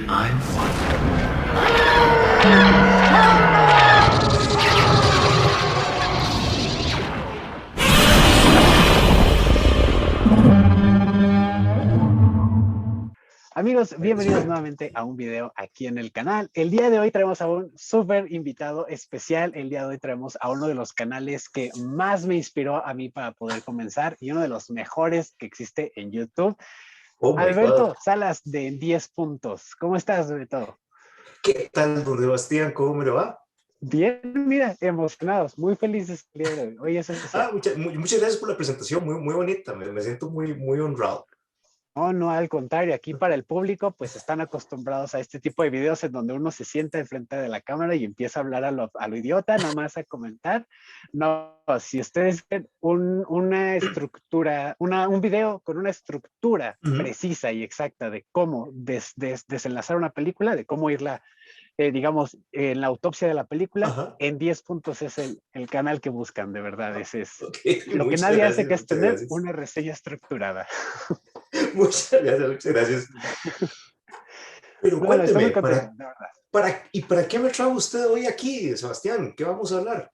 I'm one. Amigos, bienvenidos nuevamente a un video aquí en el canal. El día de hoy traemos a un súper invitado especial. El día de hoy traemos a uno de los canales que más me inspiró a mí para poder comenzar y uno de los mejores que existe en YouTube. Oh my God. Alberto Salas de 10 puntos. ¿Cómo estás, Alberto? ¿Qué tal, don Sebastián? ¿Cómo me lo va? Bien, mira, emocionados, muy felices el día de hoy. Hoy es especial. Muchas gracias por la presentación, muy bonita. Me siento muy honrado. No, no, al contrario, aquí para el público pues están acostumbrados a este tipo de videos en donde uno se sienta enfrente de la cámara y empieza a hablar a lo idiota, nada más a comentar. No, si ustedes ven una estructura, un video con una estructura precisa y exacta de cómo desenlazar una película, de cómo irla, digamos, en la autopsia de la película, Ajá. en 10 puntos es el canal que buscan, de verdad, ese es Ok, lo que muchas nadie hace, gracias, que es muchas tener gracias. una reseña estructurada. Muchas gracias, muchas gracias. Pero Bueno, estoy muy cuénteme, contento, de verdad. ¿para qué me trajo usted hoy aquí, Sebastián? ¿Qué vamos a hablar?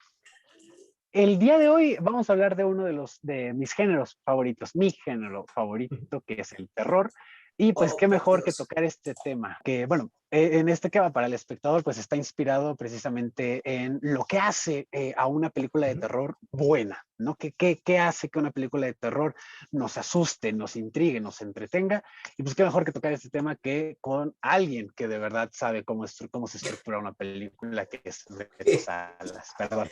El día de hoy vamos a hablar de uno de mis géneros favoritos, mi género favorito, que es el terror. Y pues Oh, qué por mejor que Dios. tocar este tema, que bueno, en este que va para el espectador, pues está inspirado precisamente en lo que hace a una película de terror buena, ¿no? ¿Qué hace que una película de terror nos asuste, nos intrigue, nos entretenga? Y pues qué mejor que tocar este tema que con alguien que de verdad sabe cómo se estructura una película, que es Beto Salas. Perdón,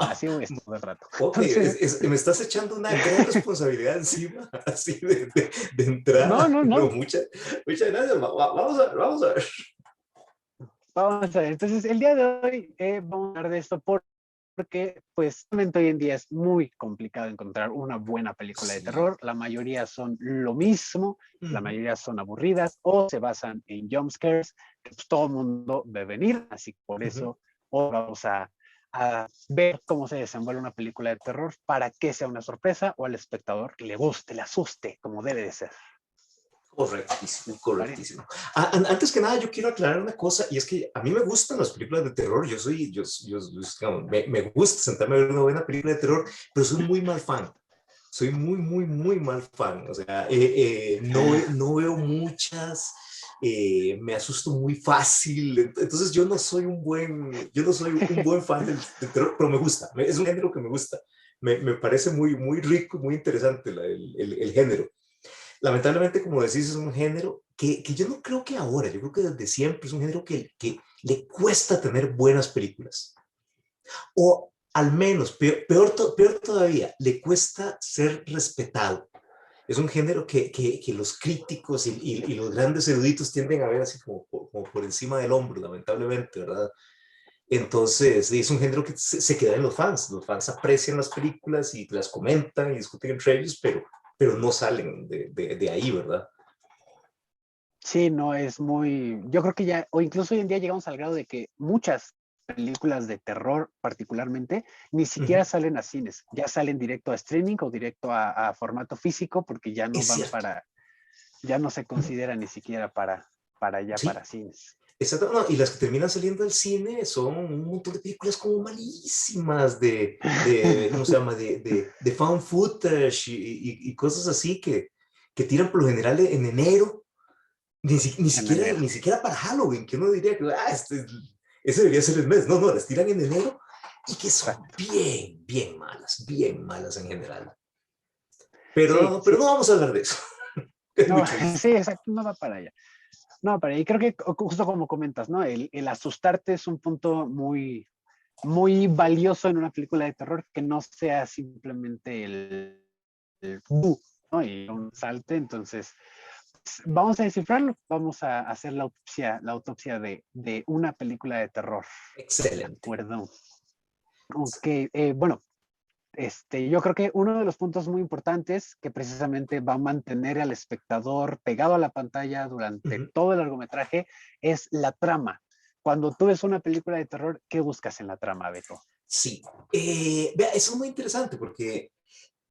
así voy a estar todo el rato. Ok, Entonces, me estás echando una gran responsabilidad encima, así de no, entrada. no, No, no. muchas gracias. Vamos a ver, vamos a ver. Vamos a ver. Entonces, el día de hoy vamos a hablar de esto porque, pues, realmente hoy en día es muy complicado encontrar una buena película de Sí. terror. La mayoría son lo mismo, la mayoría son aburridas o se basan en jump scares que pues, todo el mundo ve venir. Así que por eso hoy vamos a ver cómo se desenvuelve una película de terror para que sea una sorpresa o al espectador le guste, le asuste, como debe de ser. Correctísimo, ¿Les parece? correctísimo. Antes que nada, yo quiero aclarar una cosa, y es que a mí me gustan las películas de terror. Digamos, me gusta sentarme a ver una buena película de terror, pero soy muy mal fan. Soy muy mal fan. O sea, no veo muchas, me asusto muy fácil. Entonces, yo no soy un buen fan del terror, pero me gusta. Es un género que me gusta. Me parece muy rico, muy interesante el género. Lamentablemente, como decís, es un género que yo no creo que ahora, yo creo que desde siempre es un género que le cuesta tener buenas películas. O al menos, peor todavía, le cuesta ser respetado. Es un género que los críticos y los grandes eruditos tienden a ver así como por encima del hombro, lamentablemente, ¿verdad? Entonces, es un género que se queda en los fans. Los fans aprecian las películas y las comentan y discuten entre ellos, pero no salen de ahí, ¿verdad? Sí, no, es muy, yo creo que ya, o incluso hoy en día llegamos al grado de que muchas películas de terror particularmente ni Uh -huh. siquiera salen a cines, ya salen directo a streaming o directo a formato físico porque ya no Es van cierto. para, ya no se considera ni siquiera para Sí, cines. exacto. No, y las que terminan saliendo al cine son un montón de películas como malísimas ¿cómo se llama? De found footage y cosas así que tiran por lo general en enero, En enero. ni siquiera para Halloween, que uno diría que ese debería ser el mes. No, no, las tiran en enero y que son Exacto. bien malas en general. Sí, Pero sí. no vamos a hablar de eso. Es No, muy triste. sí, exacto, no va para allá. No, para allá. Y creo que justo como comentas, ¿no? El asustarte es un punto muy, muy valioso en una película de terror, que no sea simplemente el ¿no? Y un salte. Entonces, pues, vamos a descifrarlo, vamos a hacer la autopsia de una película de terror. ¿De Excelente. acuerdo? Ok, bueno, yo creo que uno de los puntos muy importantes que precisamente va a mantener al espectador pegado a la pantalla Uh durante -huh. todo el largometraje es la trama. Cuando tú ves una película de terror, ¿qué buscas en la trama, Beto? Sí. Vea, eso es muy interesante porque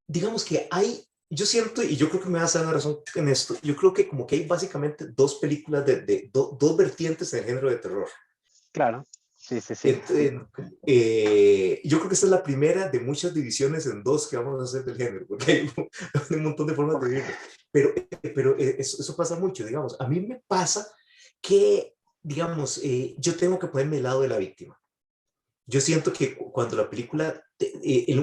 digamos que hay yo siento, y yo creo que me vas a dar una razón en esto, yo creo que como que hay básicamente dos películas dos vertientes en el género de terror. Claro, sí, sí, sí. Yo creo que esta es la primera de muchas divisiones en dos que vamos a hacer del género, porque hay un montón de formas de verlo. Pero eso pasa mucho, digamos. A mí me pasa que, digamos, yo tengo que ponerme al lado de la víctima. Yo siento que cuando la película,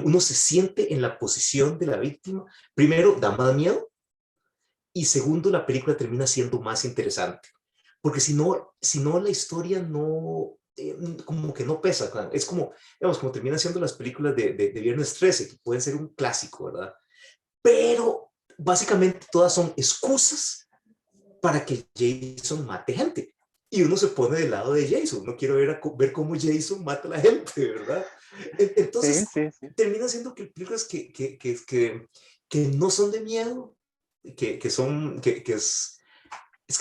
uno se siente en la posición de la víctima, primero da más miedo y segundo la película termina siendo más interesante. Porque si no la historia no, como que no pesa. Es como, digamos, como terminan siendo las películas de Viernes 13, que pueden ser un clásico, ¿verdad? Pero básicamente todas son excusas para que Jason mate gente. Y uno se pone del lado de Jason, uno quiere ver cómo Jason mata a la gente, ¿verdad? Sí, Entonces, sí, sí. termina siendo que películas que no son de miedo, es que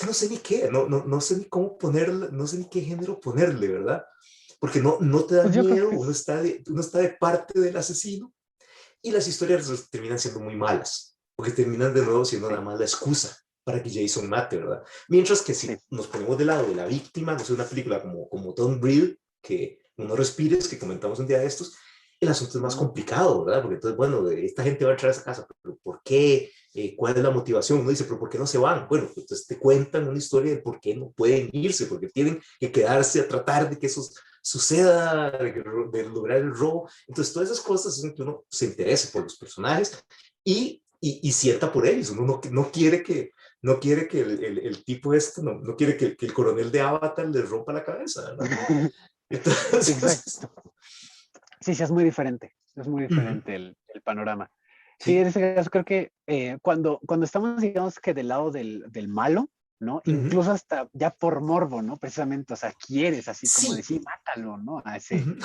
no sé ni qué, no sé ni cómo ponerle, no sé ni qué género ponerle, ¿verdad? Porque no te da Pues yo creo miedo, que uno está de parte del asesino y las historias terminan siendo muy malas, porque terminan de nuevo siendo sí, nada más la excusa para que Jason mate, ¿verdad? Mientras que sí. si nos ponemos del lado de la víctima, no sé, una película como Don't Breathe, que uno respires, que comentamos un día de estos, el asunto es más Mm. complicado, ¿verdad? Porque entonces, bueno, esta gente va a entrar a esa casa, pero ¿por qué? ¿Cuál es la motivación? Uno dice, pero ¿por qué no se van? Bueno, pues entonces te cuentan una historia de por qué no pueden irse, porque tienen que quedarse a tratar de que eso suceda, de lograr el robo. Entonces, todas esas cosas hacen que uno se interese por los personajes y sienta por ellos. Uno no quiere que el tipo no quiere que el coronel de Avatar le rompa la cabeza, ¿verdad? Entonces, Exacto. Sí, sí, es muy uh-huh, diferente el panorama. Sí, en sí, ese caso creo que cuando estamos, digamos que del lado del malo, ¿no? uh-huh, Incluso hasta ya por morbo, ¿no? Precisamente, o sea, quieres así como sí, decir, mátalo, ¿no? A ese, uh-huh.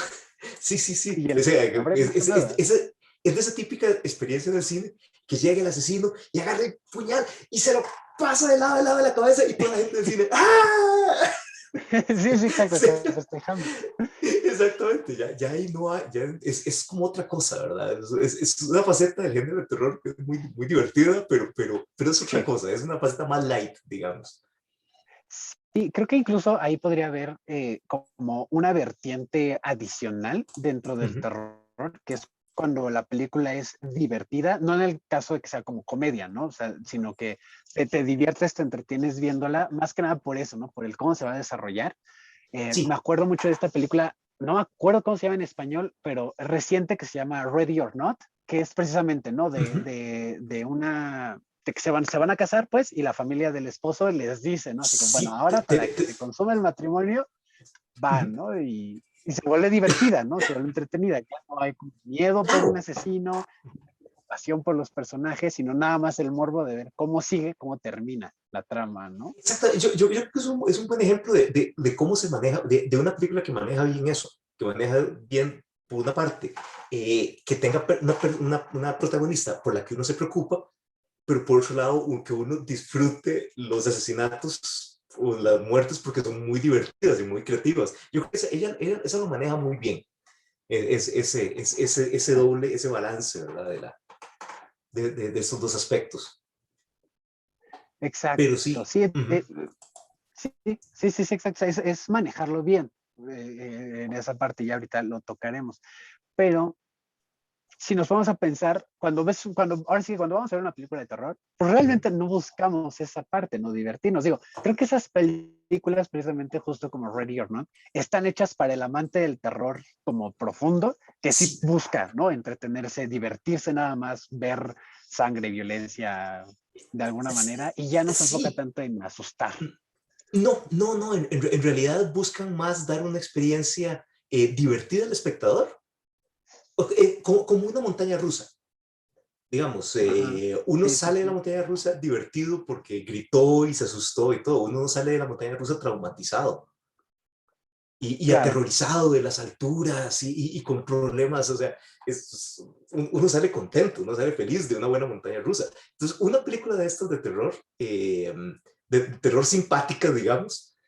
Sí, sí, sí. y O sea, el hombre no hizo nada. es de esa típica experiencia del cine que llega el asesino y agarra el puñal y se lo pasa de lado de la cabeza y toda la gente del cine, ¡ah! Sí, sí, exacto, Sí, está festejando. exactamente, ya ahí no hay, ya es como otra cosa, ¿verdad? Es una faceta del género de terror que es muy, muy divertida, pero es otra Sí. cosa, es una faceta más light, digamos. Sí, creo que incluso ahí podría haber como una vertiente adicional dentro del Ujú. terror, que es cuando la película es divertida, no en el caso de que sea como comedia, ¿no? O sea, sino que te diviertes, te entretienes viéndola, más que nada por eso, ¿no? Por el cómo se va a desarrollar. Me Sí. acuerdo mucho de esta película, no me acuerdo cómo se llama en español, pero reciente, que se llama Ready or Not, que es precisamente, ¿no? Ujú. De una, de que se van a casar, pues, y la familia del esposo les dice, ¿no? Así como, bueno, Sí. ahora para que se consuma el matrimonio, Ujú. van, ¿no? Y se vuelve divertida, ¿no? Se vuelve entretenida. Ya no hay miedo por un Claro. asesino, pasión por los personajes, sino nada más el morbo de ver cómo sigue, cómo termina la trama, ¿no? Exacto. Yo creo que es un buen ejemplo de cómo se maneja, de una película que maneja bien eso, que maneja bien, por una parte, que tenga una protagonista por la que uno se preocupa, pero por otro lado, que uno disfrute los asesinatos o las muertes porque son muy divertidas y muy creativas. Yo creo que ella esa lo maneja muy bien, ese doble, ese balance, ¿verdad? De estos dos aspectos. Pero Exacto, sí, sí, uh-huh, sí, sí, sí, sí, exacto. Es manejarlo bien en esa parte, ya ahorita lo tocaremos. Pero si nos vamos a pensar, ahora sí, cuando vamos a ver una película de terror, pues uh-huh. realmente no buscamos esa parte, no divertirnos. Digo, creo que esas películas, precisamente justo como Ready or Not, están hechas para el amante del terror como profundo, que sí Sí, busca, ¿no? Entretenerse, divertirse nada más, ver sangre, violencia de alguna manera, y ya no se enfoca sí. tanto en asustar. No, no, no, en realidad buscan más dar una experiencia divertida al espectador, como una montaña rusa. Digamos, Ajá. uno Sí, sí, sale de la sí. montaña rusa divertido porque gritó y se asustó y todo, uno no sale de la montaña rusa traumatizado y Claro. aterrorizado de las alturas y con problemas, o sea, uno sale contento, uno sale feliz de una buena montaña rusa. Entonces, una película de estas de terror simpática, digamos,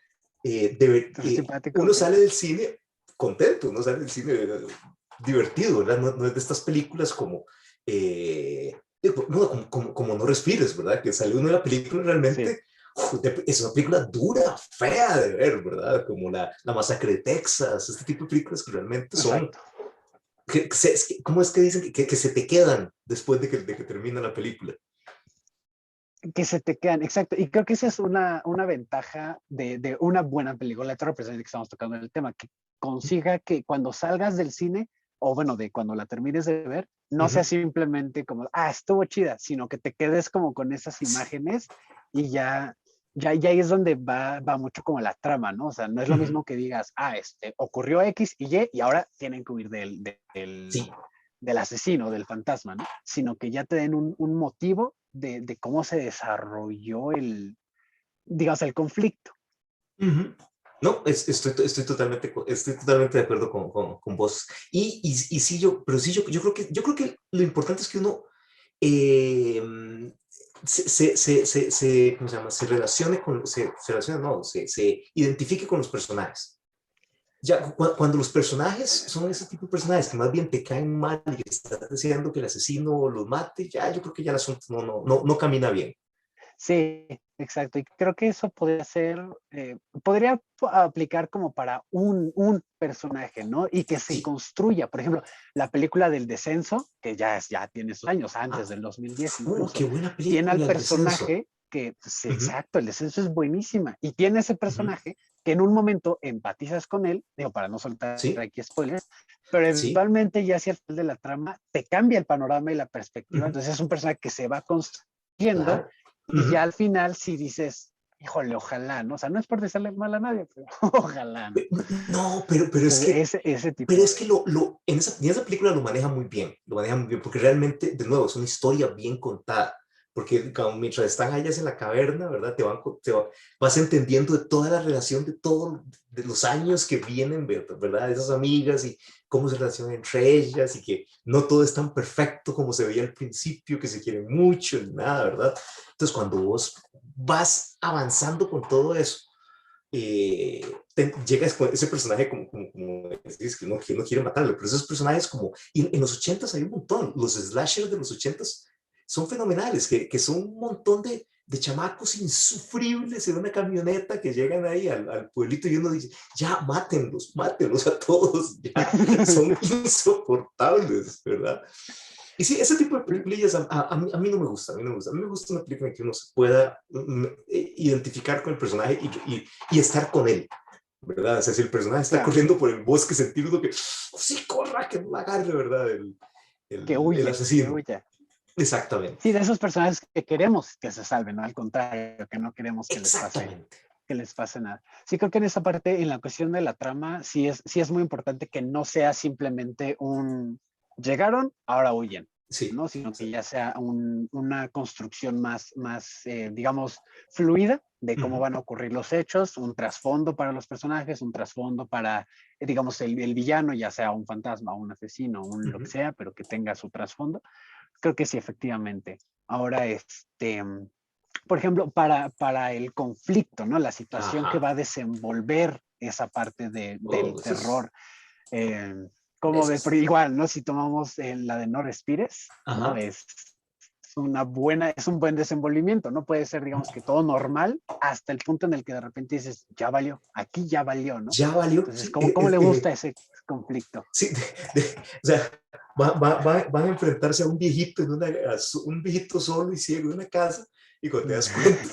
Pero simpático, uno ok. sale del cine contento, uno sale del cine divertido, ¿verdad? No es de estas películas como bueno, como No Respires, ¿verdad? Que salió una película Sí, realmente, es una película dura, fea de ver, ¿verdad? Como la Masacre de Texas, este tipo de películas que realmente son, exacto. ¿cómo es que dicen que se te quedan después de que termina la película? Que se te quedan, exacto. Y creo que esa es una ventaja de una buena película de terror, precisamente que estamos tocando el tema, que consiga que cuando salgas del cine, o bueno, de cuando la termines de ver, no sea Ujú. simplemente como, estuvo chida, sino que te quedes como con esas imágenes y ya ahí es donde va mucho como la trama, ¿no? O sea, no es lo Ujú. mismo que digas, ocurrió X y Y y ahora tienen que huir Sí. del asesino, del fantasma, ¿no? Sino que ya te den un motivo de cómo se desarrolló digamos, el conflicto. Ujú. No, estoy totalmente de acuerdo con vos. Y sí, pero sí, yo creo que lo importante es que uno eh, ¿cómo se llama? Se relacione se relacione, no, se identifique con los personajes. Ya, cuando los personajes son ese tipo de personajes que más bien te caen mal y que estás deseando que el asesino los mate, ya yo creo que ya el asunto no camina bien. Sí, exacto. Y creo que eso podría ser, podría aplicar como para un personaje, ¿no? Y que se Sí. construya. Por ejemplo, la película del descenso, que ya tiene sus años, antes Ah, del 2010 incluso, qué buena tiene al película, El Descenso. personaje que, pues, Ujú. exacto, el descenso es buenísima. Y tiene ese Ujú. personaje que en un momento empatizas con él, digo, para no soltar Sí, aquí spoilers, pero sí. eventualmente ya hacia el final de la trama te cambia el panorama y la perspectiva. Ujú. Entonces es un personaje que se va construyendo Claro. y Ujú. ya al final sí dices, híjole, ojalá, ¿no? O sea, no es por decirle mal a nadie, pero ojalá, ¿no? No, pero es Entonces, que, ese pero tipo es que de... en esa película lo maneja muy bien, porque realmente, de nuevo, es una historia bien contada, porque mientras están ellas en la caverna, ¿verdad? Vas entendiendo de toda la relación de todos de los años que vienen, ¿verdad? De esas amigas y cómo se relacionan entre ellas y que no todo es tan perfecto como se veía al principio, que se quieren mucho, ni nada, ¿verdad? Entonces, cuando vos vas avanzando con todo eso, llegas con ese personaje como decís, que no quiere matarlo, pero esos personajes como, y en los ochentas hay un montón, los slashers de los ochentas son fenomenales, que son un montón de chamacos insufribles en una camioneta que llegan ahí al pueblito y uno dice, ya, mátenlos a todos, ya, son insoportables, ¿verdad? Y sí, ese tipo de películas a mí no me gusta, a mí no me gusta. A mí me gusta una película en que uno se pueda identificar con el personaje y estar con él, ¿verdad? O sea, si el personaje está Claro, corriendo por el bosque, sentir uno que, "Oh, sí, corra, que no la agarre, ¿verdad? El, que el, el huya, que asesino. huya. Exactamente, Sí, de esos personajes que queremos que se salven, ¿no? Al contrario, que no queremos exactamente. que les pase nada. Sí, creo que en esa parte, en la cuestión de la trama, sí es muy importante que no sea simplemente llegaron, ahora huyen, Sí, ¿no? Sino que ya sea una construcción digamos, fluida de cómo ujú, van a ocurrir los hechos, un trasfondo para los personajes, un trasfondo para, digamos, el villano, ya sea un fantasma, un asesino, un lo que ujú. sea, pero que tenga su trasfondo. Creo que sí, efectivamente. Ahora, por ejemplo, para el conflicto, ¿no? La situación que va Ajá. a desenvolver esa parte Oh, del terror. Eh, ¿Cómo eso ves? Porque es, igual, ¿no? Si tomamos la de No Respires, ¿no? ajá. Es un buen desenvolvimiento, ¿no? Puede ser, digamos, que todo normal hasta el punto en el que de repente dices, ya valió, aquí ya valió, ¿no? Ya valió, Entonces, sí, ¿cómo le gusta ese conflicto? sí, o sea, van a enfrentarse a un viejito un viejito solo y ciego en una casa y cuando te das cuenta,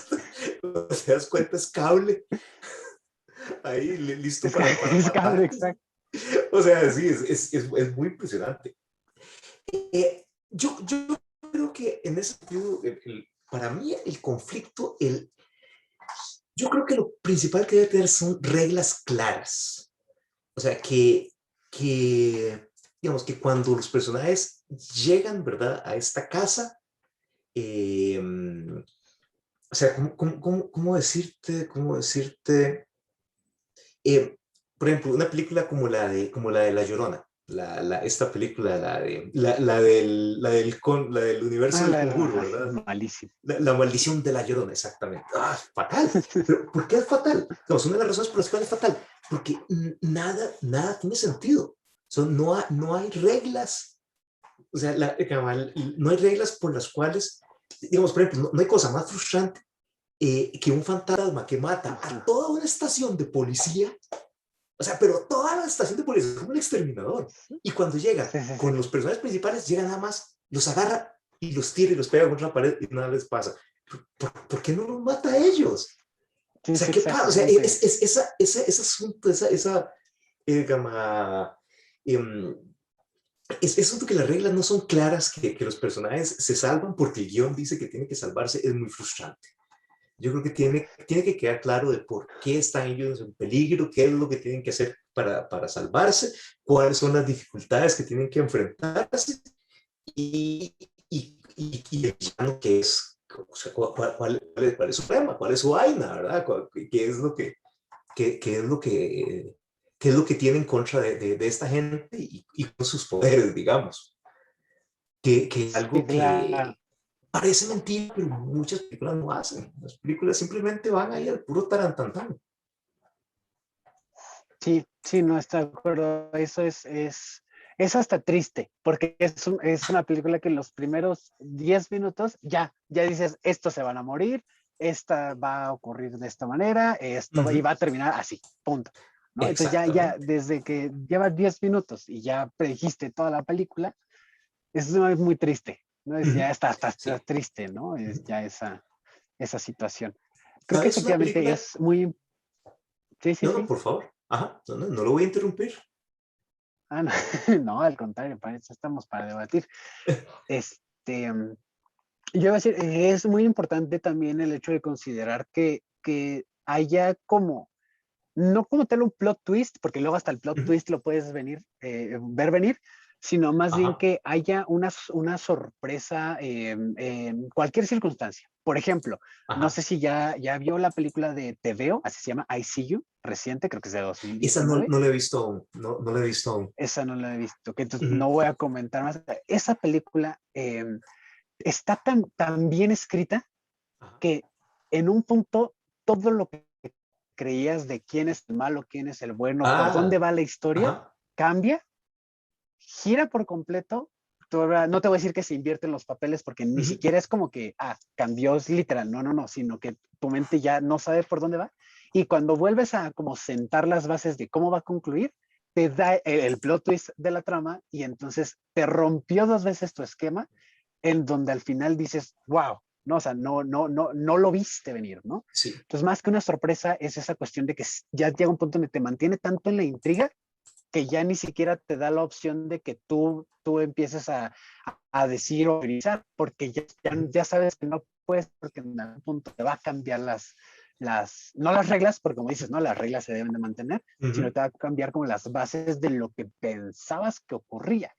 cuando te das cuenta es cable ahí listo para Es cable, matar. exacto. O sea, sí, es muy impresionante. Yo creo que en ese sentido, para mí el conflicto, yo creo que lo principal que debe tener son reglas claras. O sea, digamos, que cuando los personajes llegan, ¿verdad?, a esta casa, eh, o sea, ¿cómo decirte? Eh, por ejemplo, una película como la de La Llorona, esta película, la del universo del Conjuro, ¿verdad? Malísimo. La maldición de La Llorona, exactamente. Fatal. Pero ¿por qué es fatal? Digamos, una de las razones por las cuales es fatal, porque nada tiene sentido. No hay reglas o sea, no hay reglas por las cuales, digamos, por ejemplo, no hay cosa más frustrante que un fantasma que mata a toda una estación de policía, o sea, pero toda la estación de policía es como un exterminador. Y cuando llega Sí, sí, sí. con los personajes principales, llega nada más, los agarra y los tira y los pega contra la pared y nada les pasa. ¿Por qué no los mata a ellos? O Sí, sea, sí, ¿qué pasa? O sea, exactamente. ese asunto, gama, em, es asunto que las reglas no son claras, que los personajes se salvan porque el guión dice que tiene que salvarse, es muy frustrante. Yo creo que tiene que quedar claro de por qué están ellos en peligro, qué es lo que tienen que hacer para salvarse, cuáles son las dificultades que tienen que enfrentarse y, y el villano que es, o sea, cuál es su tema, cuál es su vaina, ¿verdad? ¿Qué es lo que, qué es lo que, qué es lo que tiene en contra de esta gente y con sus poderes, digamos? Que es Sí, algo claro. que parece mentira, pero muchas películas no hacen. Las películas simplemente van ahí al puro tarantantán. Sí, sí, no estoy de acuerdo. Eso es hasta triste, porque es una película que en los primeros 10 minutos ya dices, estos se van a morir, esta va a ocurrir de esta manera, y va a terminar así, punto. ¿No? Entonces ya Exactamente. desde que llevas 10 minutos y ya predijiste toda la película, eso es muy triste, ¿no? Ya está Sí. triste, ¿no? Es ya esa situación. Creo que ¿Sabes una efectivamente película? es muy... Sí, sí, No, no, sí. por favor. Ajá, no lo voy a interrumpir. Ah, no, no, al contrario, para eso estamos para debatir. Este, yo iba a decir, es muy importante también el hecho de considerar que haya como, no como tal un plot twist, porque luego hasta el plot twist lo puedes ver venir, sino más bien Ajá, que haya una sorpresa en cualquier circunstancia. Por ejemplo, no sé ajá. si ya vio la película de Te Veo, así se llama, I See You, reciente, creo que es de Esa no, 2019. no la he visto aún. No, no la he visto aún. Esa no la he visto, que entonces Ujú, no voy a comentar más. Esa película está tan bien escrita ajá, que en un punto todo lo que creías de quién es el malo, quién es el bueno, por dónde ah, va la historia, ajá. cambia, gira por completo. No te voy a decir que se invierten los papeles porque ni Ujú, siquiera es como que, cambió, es literal, no, sino que tu mente ya no sabe por dónde va. Y cuando vuelves a como sentar las bases de cómo va a concluir, te da el plot twist de la trama y entonces te rompió dos veces tu esquema en donde al final dices, wow, no, o sea, no lo viste venir, ¿no? sí. Entonces, más que una sorpresa, es esa cuestión de que ya llega un punto donde te mantiene tanto en la intriga que ya ni siquiera te da la opción de que tú empieces a decir o revisar, porque Ujú, ya sabes que no puedes, porque en algún punto te va a cambiar no las reglas, porque como dices, no, las reglas se deben de mantener, sino ujú. te va a cambiar como las bases de lo que pensabas que ocurría,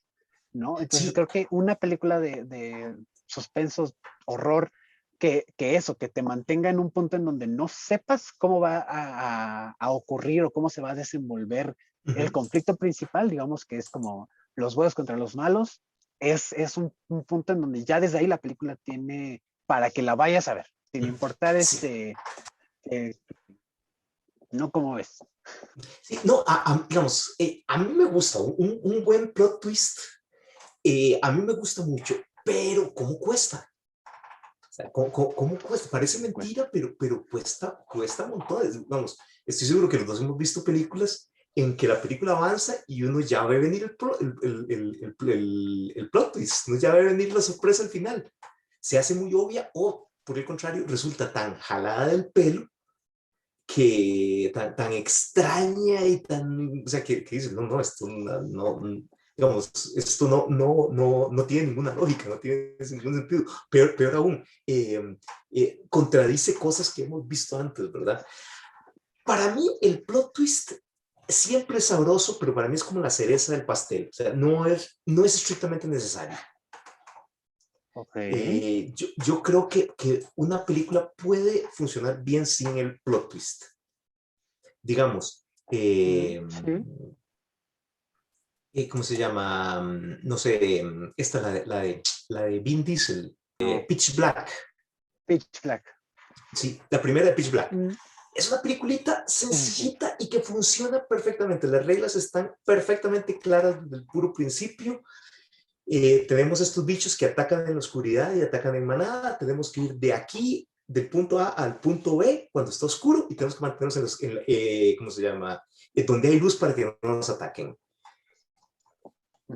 ¿no? Entonces Sí. creo que una película de suspenso, horror, que te mantenga en un punto en donde no sepas cómo va a ocurrir o cómo se va a desenvolver el Ujú, conflicto principal, digamos que es como los buenos contra los malos, es un punto en donde ya desde ahí la película tiene para que la vayas a ver, sin ujú. importar Sí. eh, no como ves. Sí, no, digamos, a mí me gusta un buen plot twist. A mí me gusta mucho, pero ¿cómo cuesta? O sea, ¿cómo cuesta? Parece mentira, pero cuesta montones. Vamos, estoy seguro que los dos hemos visto películas en que la película avanza y uno ya ve venir el plot twist, uno ya ve venir la sorpresa al final. Se hace muy obvia o, por el contrario, resulta tan jalada del pelo que tan extraña y tan, o sea, que dices, no, esto digamos, esto no tiene ninguna lógica, no tiene ningún sentido. Peor aún, contradice cosas que hemos visto antes, ¿verdad? Para mí, el plot twist siempre es sabroso, pero para mí es como la cereza del pastel, o sea, no es estrictamente necesario. Ok. Yo creo que una película puede funcionar bien sin el plot twist. Digamos, Sí. ¿cómo se llama? No sé, esta, la de Vin Diesel, No, Pitch Black. Pitch Black. Sí, la primera de Pitch Black. Mm, Es una peliculita sí, sí, sí. sencillita y que funciona perfectamente. Las reglas están perfectamente claras desde el puro principio. tenemos estos bichos que atacan en la oscuridad y atacan en manada, tenemos que ir de aquí, del punto A al punto B, cuando está oscuro, y tenemos que mantenernos ¿cómo se llama? Donde hay luz para que no nos ataquen.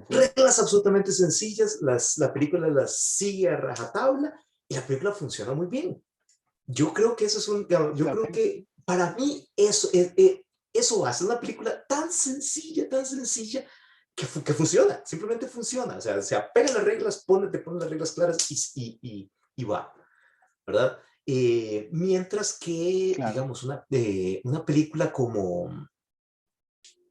Reglas absolutamente sencillas, la película las sigue a rajatabla, y la película funciona muy bien. Yo creo que eso es yo creo que para mí eso hace una película tan sencilla, que funciona, simplemente funciona. O sea, se apega a las reglas, te pone las reglas claras y va, ¿verdad? Mientras que, digamos, una película como...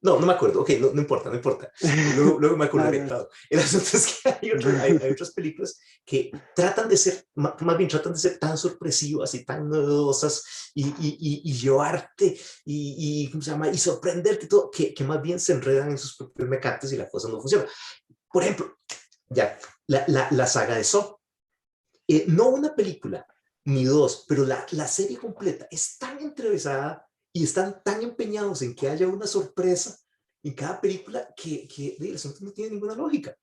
No, no me acuerdo. Ok, no importa, no importa. Luego me acordaré, claro. El asunto es que hay otras películas que tratan de ser, más bien tratan de ser tan sorpresivas y tan novedosas y llevarte ¿cómo se llama? Y sorprenderte todo, que más bien se enredan en sus propios mecates y la cosa no funciona. Por ejemplo, ya, la saga de Saw. No una película, ni dos, pero la serie completa es tan entrevesada y están tan empeñados en que haya una sorpresa en cada película que el asunto no tiene ninguna lógica.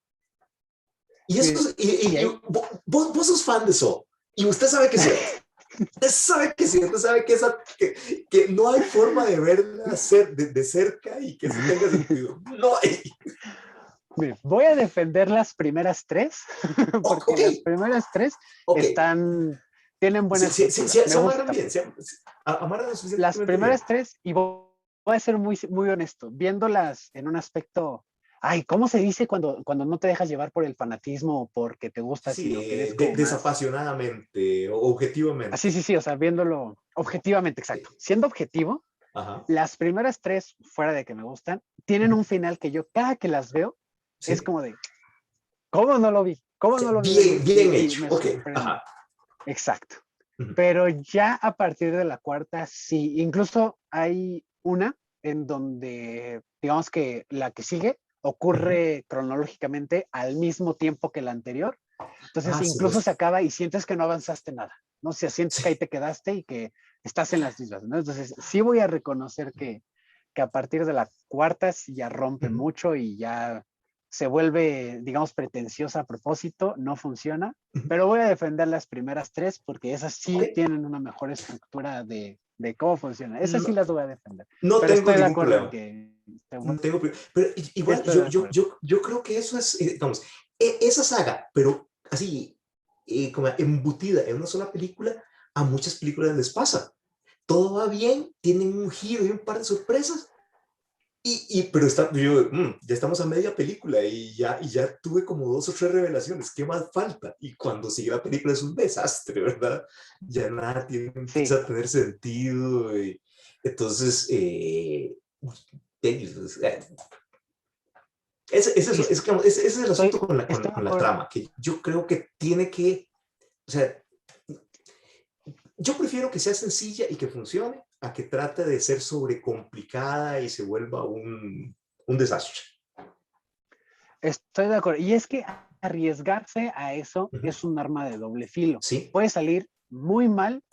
Y eso, vos sos fan de eso, y usted sabe que es cierto. Usted sabe que es cierto, sabe que no hay forma de verla de cerca y que eso tenga sentido. No hay. Mira, voy a defender las primeras tres, porque las primeras tres tienen buena estructura. Se amarran bien, amarran las primeras bien. tres, y voy a ser muy, muy honesto, viéndolas en un aspecto, ¿cómo se dice cuando no te dejas llevar por el fanatismo o porque te gusta, Sí, sino que eres como desapasionadamente, objetivamente. Sí, o sea, viéndolo objetivamente, exacto. Siendo objetivo, las primeras tres, fuera de que me gustan, tienen un final que yo cada que las veo, es como de, ¿cómo no lo vi? ¿Cómo no lo vi? Bien hecho. Me sorprende. Exacto. Pero ya a partir de la cuarta, sí, incluso hay una en donde, digamos que la que sigue ocurre cronológicamente al mismo tiempo que la anterior. Entonces, incluso se acaba y sientes que no avanzaste nada, ¿no? O sea, sientes que ahí te quedaste y que estás en las mismas, ¿no? Entonces, sí voy a reconocer que a partir de la cuarta sí ya rompe mucho y ya se vuelve, digamos, pretenciosa a propósito, no funciona, pero voy a defender las primeras tres porque esas sí tienen una mejor estructura de cómo funciona. Esas sí las voy a defender. No pero tengo estoy de ningún acuerdo en problema. que... No tengo, pero igual yo creo que eso es, digamos, esa saga, pero así, como embutida en una sola película, a muchas películas les pasa. Todo va bien, tienen un giro y un par de sorpresas, pero ya estamos a media película y ya tuve como 2 o 3 revelaciones. ¿Qué más falta? Y cuando sigue la película es un desastre, ¿verdad? Ya nada empieza a tener sentido. Entonces, ese es el asunto con la trama, que yo creo que tiene que, o sea, yo prefiero que sea sencilla y que funcione a que trate de ser sobrecomplicada y se vuelva un desastre. Estoy de acuerdo. Y es que arriesgarse a eso es un arma de doble filo. ¿Sí? Puede salir muy mal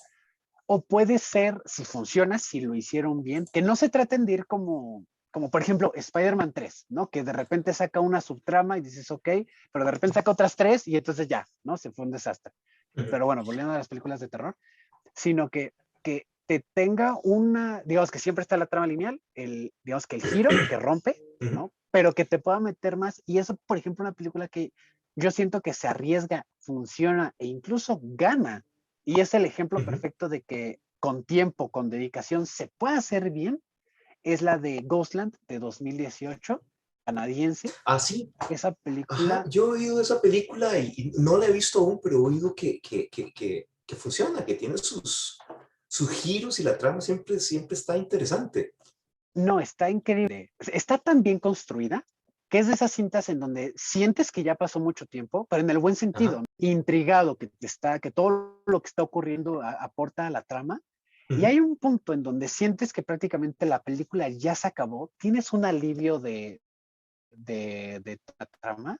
o puede ser, si funciona, si lo hicieron bien, que no se traten de ir como por ejemplo Spider-Man 3, ¿no? Que de repente saca una subtrama y dices, ok, pero de repente saca otras 3 y entonces ya, ¿no? Se fue un desastre. Pero bueno, volviendo a las películas de terror, sino que te tenga digamos que siempre está la trama lineal, digamos que el giro que rompe, ¿no? Pero que te pueda meter más. Y eso, por ejemplo, una película que yo siento que se arriesga, funciona e incluso gana. Y es el ejemplo perfecto de que con tiempo, con dedicación, se puede hacer bien. Es la de Ghostland de 2018, canadiense. Sí. Esa película. Yo he oído esa película y no la he visto aún, pero he oído que funciona, que tiene sus giros y la trama siempre está interesante. No, está increíble. Está tan bien construida que es de esas cintas en donde sientes que ya pasó mucho tiempo, pero en el buen sentido, intrigado, que todo lo que está ocurriendo aporta a la trama. Y hay un punto en donde sientes que prácticamente la película ya se acabó, tienes un alivio de la trama,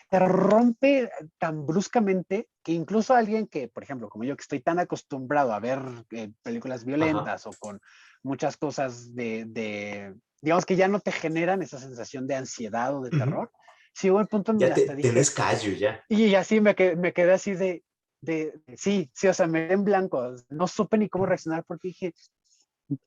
pero rompe tan bruscamente que incluso alguien que, por ejemplo, como yo, que estoy tan acostumbrado a ver películas violentas o con muchas cosas digamos que ya no te generan esa sensación de ansiedad o de terror, sí hubo un punto en Ya donde hasta dije, tenés callo, ya. y así me quedé así sí, o sea, me quedé en blanco, no supe ni cómo reaccionar porque dije,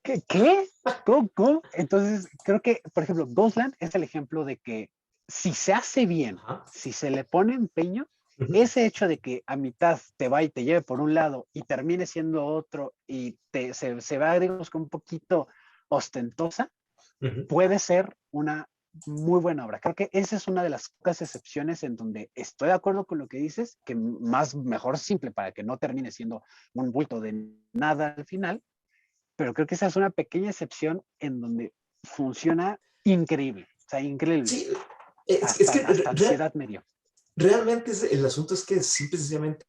¿qué? ¿Cómo? Entonces, creo que, por ejemplo, Ghostland es el ejemplo de que si se hace bien, Ajá. si se le pone empeño, Ujú, ese hecho de que a mitad te va y te lleve por un lado y termine siendo otro y se va, digamos, que un poquito ostentosa, ujú. puede ser una muy buena obra. Creo que esa es una de las pocas excepciones en donde estoy de acuerdo con lo que dices, que mejor simple para que no termine siendo un bulto de nada al final, pero creo que esa es una pequeña excepción en donde funciona increíble, o sea, increíble. Sí, es que Hasta ansiedad me dio. realmente el asunto es que simple y sencillamente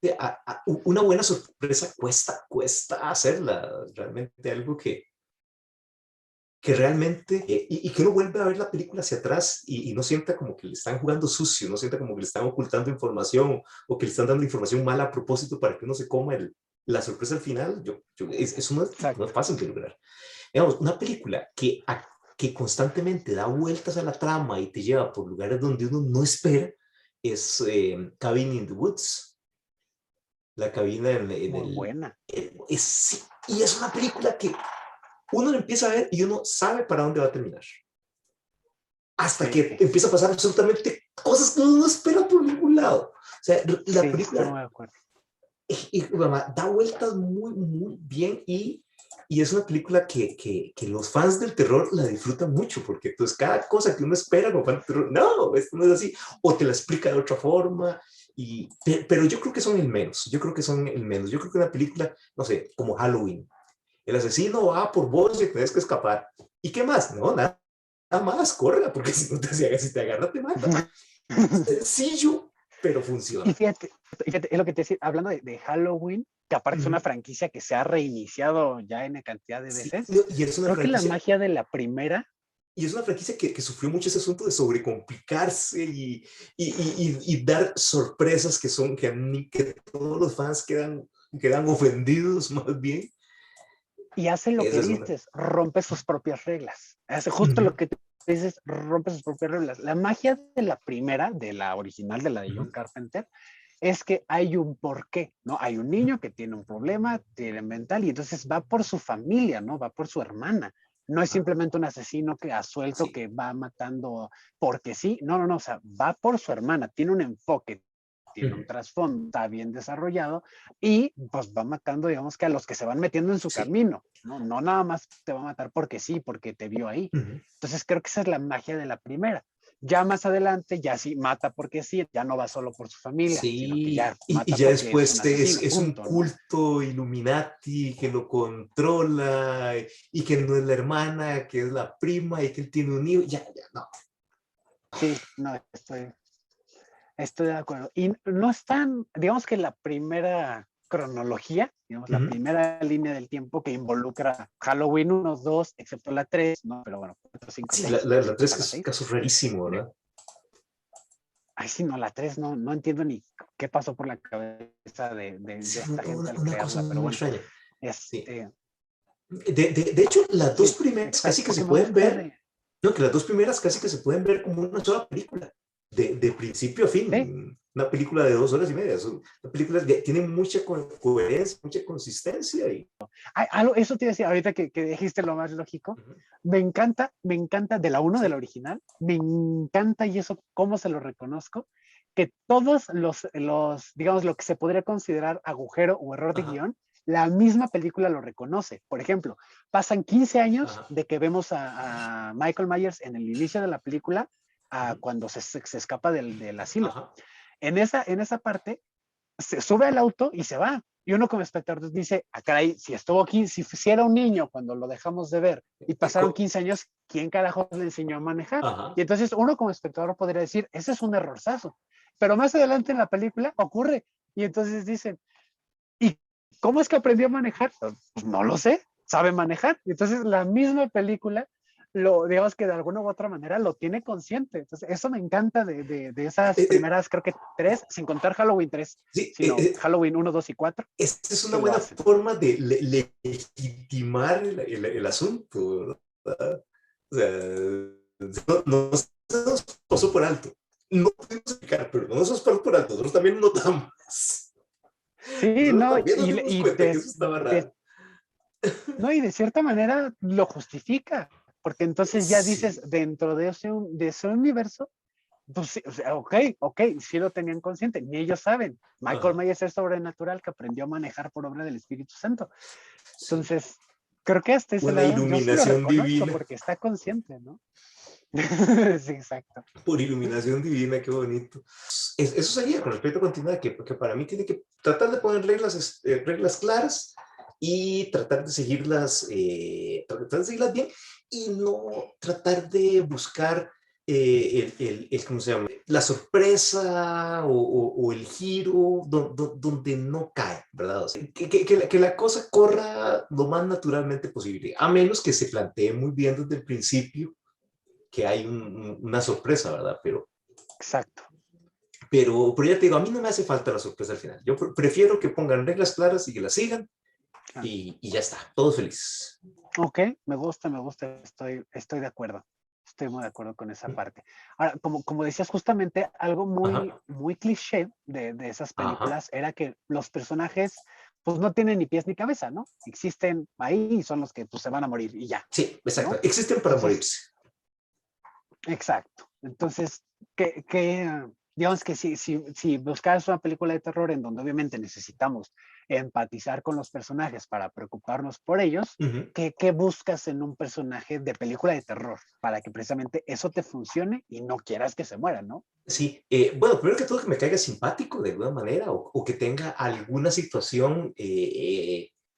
una buena sorpresa cuesta hacerla. Realmente algo que realmente, y que uno vuelve a ver la película hacia atrás y no sienta como que le están jugando sucio, no sienta como que le están ocultando información o que le están dando información mala a propósito para que uno se coma la sorpresa al final. Eso no es Exacto. fácil de lograr. Digamos, una película que constantemente da vueltas a la trama y te lleva por lugares donde uno no espera es Cabin in the Woods, la cabina en Muy el... buena. Sí, y es una película que uno lo empieza a ver y uno sabe para dónde va a terminar. Hasta Sí, que empieza a pasar absolutamente cosas que uno no espera por ningún lado. O sea, la sí, estoy muy película de acuerdo. da vueltas muy bien y es una película que los fans del terror la disfrutan mucho porque entonces cada cosa que uno espera como fan del terror, no, esto no es así, o te la explica de otra forma, pero yo creo que son el menos, yo creo que son el menos, yo creo que una película, no sé, como Halloween, el asesino va por vos y tenés que escapar, ¿y qué más? No, nada más, corre, porque si no si te agarra te mata. Sencillo, pero Y funciona. fíjate, es lo que te decía, hablando de Halloween, que aparte es una Uh-huh. franquicia que se ha reiniciado ya en cantidad de Sí, veces, no, y es una creo que la franquicia magia de la primera, y es una franquicia que sufrió mucho ese asunto de sobrecomplicarse y dar sorpresas que todos los fans quedan ofendidos más bien. y hace lo Esa que es una. dices, rompe sus propias reglas. Hace justo lo Uh-huh, que dices, rompe sus propias reglas. La magia de la primera, de la original, de la de uh-huh, John Carpenter, es que hay un porqué, ¿no? Hay un niño que tiene un problema, tiene mental, y entonces va por su familia, ¿no? Va por su hermana. No es uh-huh. simplemente un asesino que ha suelto Sí. que va matando porque sí. No, o sea, va por su hermana, tiene un enfoque, tiene un Uh-huh, trasfondo, está bien desarrollado y pues va matando, digamos que a los que se van metiendo en su sí. camino, ¿no? No nada más te va a matar porque sí, porque te vio ahí. Uh-huh. Entonces creo que esa es la magia de la primera. Ya más adelante, ya sí mata porque sí, ya no va solo por su familia, sino que Sí, ya y mata ya porque es un después asesino, es un punto, ¿no? culto Illuminati que lo controla y que no es la hermana, que es la prima y que él tiene un hijo. Ya, no. Sí, no, estoy de acuerdo. Y no están, digamos que la primera cronología, digamos, la Uh-huh. primera línea del tiempo que involucra Halloween 1, 2, excepto la 3, ¿no? Pero bueno, 4, 5, Sí, 6, la 3 hasta que la es un 6. caso rarísimo, ¿verdad? Ay, sí, no, la 3 no entiendo ni qué pasó por la cabeza de Sí, esta gente al una cosa crearla, pero muy bueno, extraña. Sí. este, De hecho, las dos sí, primeras casi exacto, que se porque me pueden gusta ver, de, no, que las dos primeras casi que se pueden ver como una sola película, de principio a sí, fin. Una película de 2 horas y media. Son películas que tienen mucha coherencia, mucha consistencia. algo, eso te iba a decir, ahorita que dijiste lo más lógico, Uh-huh, me encanta de la uno de la sí, original, me encanta y eso cómo se lo reconozco, que todos digamos, lo que se podría considerar agujero o error de ajá, guión, la misma película lo reconoce. Por ejemplo, pasan 15 años ajá, de que vemos a Michael Myers en el inicio de la película, a uh-huh, cuando se escapa del asilo. ajá. En esa parte, se sube al auto y se va. Y uno como espectador dice, ah, caray, si estuvo aquí, si era un niño cuando lo dejamos de ver y pasaron 15 años, ¿quién carajo le enseñó a manejar? Y Ajá. entonces uno como espectador podría decir, ese es un errorzazo. Pero más adelante en la película ocurre. Y entonces dicen, ¿y cómo es que aprendió a manejar? Pues no lo sé, sabe manejar. Entonces la misma película, digamos que de alguna u otra manera lo tiene consciente. Entonces eso me encanta de esas Eh, eh, primeras, creo que tres, sin contar Halloween 3, sí, sino Halloween 1, 2 y 4, esta es una que lo buena hacen. forma de legitimar el asunto, ¿verdad? O sea, no se nos pasó por alto. no pudimos explicar, pero no nos pasó por alto, nosotros también lo notamos. Sí, Nosotros no, también nos dimos cuenta que eso estaba raro. no, y de cierta manera lo justifica, porque entonces ya dices, Sí. dentro de ese universo, pues sí, o sea, ok, sí lo tenían consciente, ni ellos saben. Michael Ajá, Myers es sobrenatural que aprendió a manejar por obra del Espíritu Santo. sí. Entonces, creo que hasta ese Una lado yo sí lo iluminación reconozco divina. porque está consciente, ¿no? Sí, exacto. Por iluminación divina, qué bonito. Eso sería con respecto a continuidad, que para mí tiene que tratar de poner reglas claras y tratar de seguirlas bien y no tratar de buscar ¿cómo se llama? La sorpresa o el giro donde no cae, ¿verdad? O sea, que la cosa corra lo más naturalmente posible, a menos que se plantee muy bien desde el principio que hay una sorpresa, ¿verdad? Exacto. Pero ya te digo, a mí no me hace falta la sorpresa al final. Yo prefiero que pongan reglas claras y que las sigan Ah, y ya está, todos felices. ok, me gusta, estoy de acuerdo. Estoy muy de acuerdo con esa parte. Ahora, como decías, justamente algo muy, Ajá, muy cliché de esas ajá. películas era que los personajes pues no tienen ni pies ni cabeza, ¿no? Existen ahí y son los que pues, se van a morir y ya, Sí, exacto. ¿no? Existen para Entonces, morirse. exacto. Entonces, digamos que si buscas una película de terror en donde obviamente necesitamos empatizar con los personajes para preocuparnos por ellos, Uh -huh. ¿qué buscas en un personaje de película de terror para que precisamente eso te funcione y no quieras que se muera, ¿no? Sí, bueno, primero que todo que me caiga simpático de alguna manera o que tenga alguna situación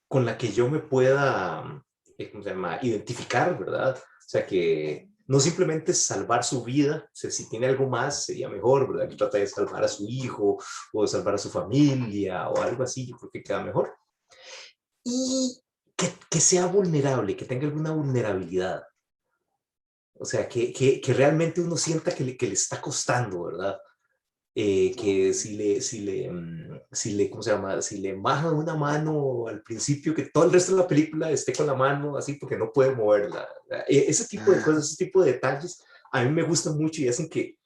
con la que yo me pueda, ¿cómo se llama?, identificar, ¿verdad? O sea, que no simplemente salvar su vida, o sea, si tiene algo más sería mejor, ¿verdad? Que trata de salvar a su hijo o de salvar a su familia o algo así, yo creo que queda mejor. Y que sea vulnerable, que tenga alguna vulnerabilidad. O sea, que realmente uno sienta que le está costando, ¿verdad? Que Okay. si le, ¿cómo se llama? Si le bajan una mano al principio, que todo el resto de la película esté con la mano así porque no puede moverla. Ese tipo de cosas, ese tipo de detalles, a mí me gustan mucho y hacen que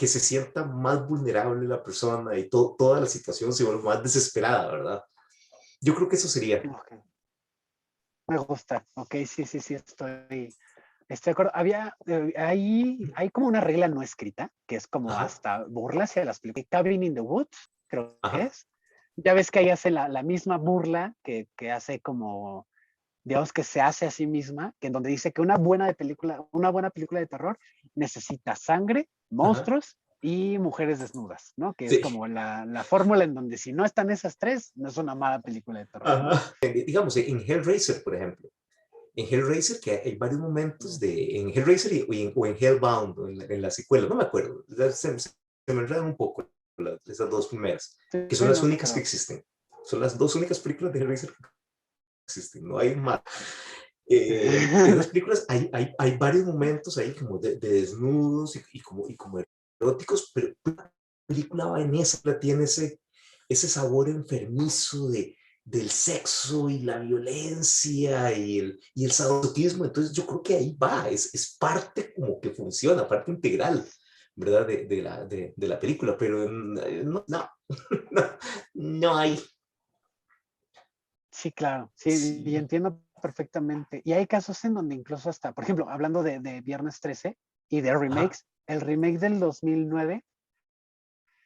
se sienta más vulnerable la persona y toda la situación se vuelve más desesperada, ¿verdad? Yo creo que eso sería. Okay. Me gusta. Ok, sí, estoy de acuerdo. Hay como una regla no escrita, que es como Ajá, hasta burla hacia las películas. Cabin in the Woods, creo que ajá, es. Ya ves que ahí hace la misma burla que hace como, digamos que se hace a sí misma, que en donde dice que una buena película de terror necesita sangre, ajá. monstruos y mujeres desnudas, ¿no? Que es Sí, como la fórmula en donde si no están esas tres, no es una mala película de terror, ¿no? ajá. Digamos, en Hellraiser, por ejemplo. En Hellraiser, que hay varios momentos en Hellraiser o en Hellbound, o en la secuela, no me acuerdo, se me enredan un poco esas dos primeras, Sí, que son las no, únicas que pero existen. Son las dos únicas películas de Hellraiser que existen, no hay más. En esas películas hay varios momentos ahí como de desnudos y como eróticos, pero la película va en esa, tiene ese sabor enfermizo del sexo y la violencia y el sadomasoquismo. Entonces yo creo que ahí va, es parte como que funciona, parte integral, ¿verdad? De la película, pero no, no, no hay. sí, claro, sí, y Sí, entiendo perfectamente. Y hay casos en donde incluso hasta, por ejemplo, hablando de Viernes 13 y de ajá, remakes, el remake del 2009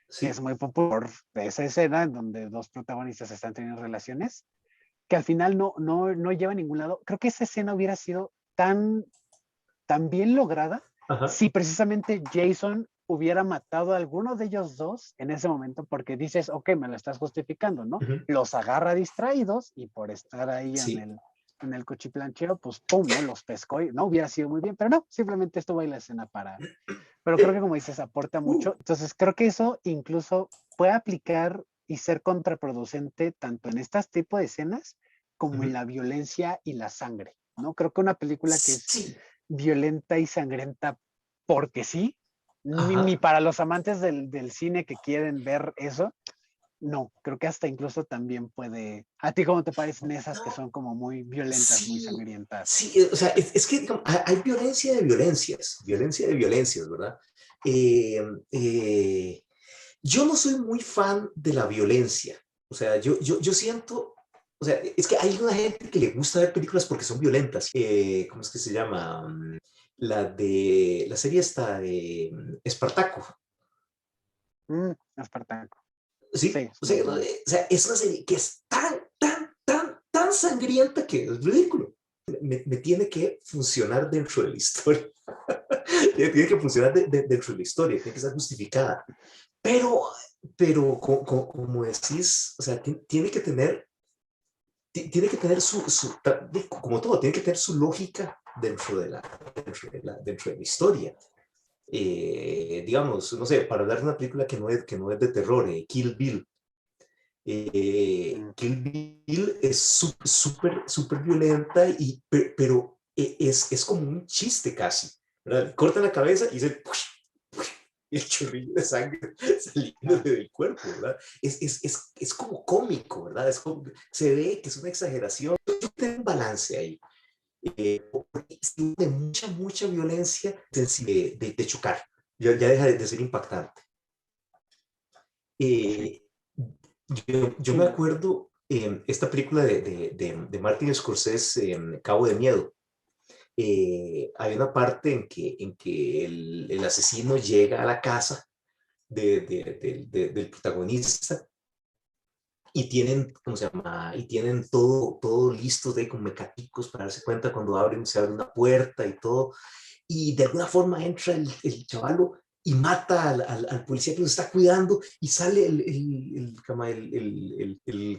es sí, muy popular de esa escena en donde dos protagonistas están teniendo relaciones, que al final no lleva a ningún lado. Creo que esa escena hubiera sido tan bien lograda ajá, si precisamente Jason hubiera matado a alguno de ellos dos en ese momento, porque dices, ok, me lo estás justificando, ¿no? uh-huh, Los agarra distraídos y por estar ahí sí. en el cuchiplancheo, pues pum, ¿no? Los pescó y no hubiera sido muy bien, pero no, simplemente estuvo ahí la escena pero creo que como dices, aporta Uh, mucho. Entonces creo que eso incluso puede aplicar y ser contraproducente tanto en este tipo de escenas como en uh-huh. la violencia y la sangre, ¿no? Creo que una película que es Sí, violenta y sangrienta porque sí, ni ajá. para los amantes del cine que quieren ver eso, no, creo que hasta incluso también puede. ¿A ti cómo te parecen esas que No, son como muy violentas, muy sí, sangrientas? sí, o sea, es que digamos, hay violencia de violencias, ¿verdad? Eh, eh, yo no soy muy fan de la violencia. O sea, yo siento, o sea, es que hay una gente que le gusta ver películas porque son violentas. ¿Cómo es que se llama? La serie esta de Espartaco. Espartaco. Sí, Sí, es muy buena. o sea, es una serie que es tan sangrienta que es ridículo. Me tiene que funcionar dentro de la historia. Tiene que funcionar dentro de la historia, tiene que ser justificada. Pero, como decís, o sea, tiene que tener como todo, tiene que tener su lógica dentro de la historia. Digamos, no sé, para hablar de una película que no es de terror, Kill Bill. Mm. Kill Bill es súper violenta, pero es como un chiste casi, ¿verdad? Cortan la cabeza y dice el chorrillo de sangre saliendo Ah, del cuerpo, ¿verdad? Es como cómico, ¿verdad? Se ve que es una exageración. Tiene un balance ahí. De mucha violencia de chocar. Ya deja de ser impactante. sí, Eh, yo me sí. acuerdo esta película de Martin Scorsese, Cabo de Miedo. Hay una parte en que el asesino llega a la casa del protagonista y tienen, ¿cómo se llama? Y tienen todo listo de con mecaticos para darse cuenta cuando se abre una puerta y todo. Y de alguna forma entra el chavalo y mata al policía que lo está cuidando y sale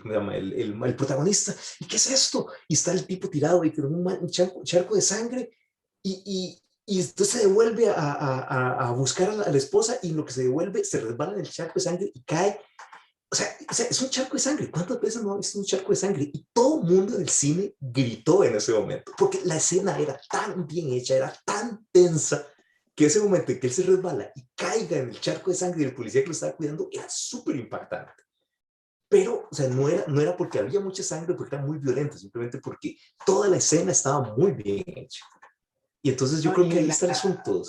¿cómo se llama? El protagonista. ¿Y qué es esto? Y está el tipo tirado y con un charco de sangre y entonces se devuelve a buscar a la esposa y en lo que se devuelve se resbala en el charco de sangre y cae. O sea, es un charco de sangre. ¿Cuántas veces no ha visto un charco de sangre? Y todo el mundo del cine gritó en ese momento, porque la escena era tan bien hecha, era tan tensa, que ese momento en que él se resbala y caiga en el charco de sangre del policía que lo estaba cuidando era súper impactante. Pero, o sea, no era porque había mucha sangre, porque era muy violenta, simplemente porque toda la escena estaba muy bien hecha. Y entonces yo No, creo que ahí está el asunto,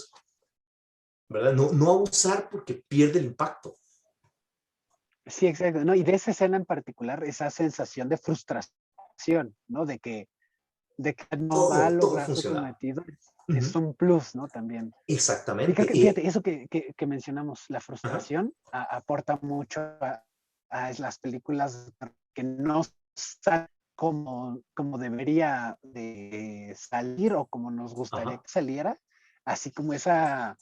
¿verdad? No abusar porque pierde el impacto. sí, exacto. No, y de esa escena en particular, esa sensación de frustración, ¿no? De que no va a Todo lograr su funcionaba. cometido, Uh -huh. es un plus, ¿no? También. Y creo Exactamente. que, fíjate, eso que mencionamos, la Ajá, frustración aporta mucho a las películas que no salen como debería de salir o como nos gustaría ajá. que saliera, así como esa,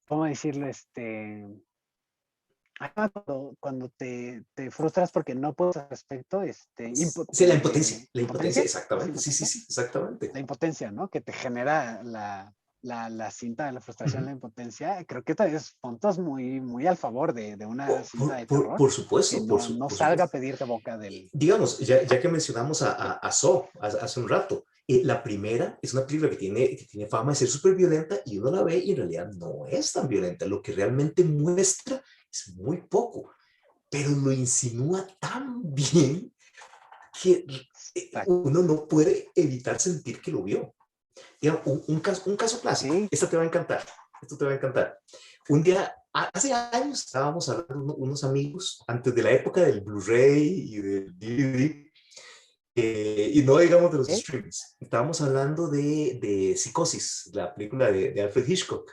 ¿cómo decirlo? Cuando te frustras porque no puedes al respecto, Sí, la impotencia, impotencia, ¿es exactamente. Sí, sí, impotencia? sí, exactamente. La impotencia, ¿no? Que te genera la cinta de la Uh frustración, -huh. la impotencia, creo que también es puntos muy al favor de una cinta de terror Por que supuesto, no por salga a supuesto. pedirte boca del... Digamos, ya que mencionamos a Saw hace un rato, la primera es una película que tiene fama de ser súper violenta y uno la ve y en realidad no es tan violenta. Lo que realmente muestra es muy poco, pero lo insinúa tan bien que uno no puede evitar sentir que lo vio. Digamos, un caso clásico, Sí, esto te va a encantar, esto te va a encantar. Un día, hace años, estábamos hablando unos amigos, antes de la época del Blu-ray y del DVD, y no digamos de los ¿eh? streamings, estábamos hablando de Psicosis, la película de Alfred Hitchcock,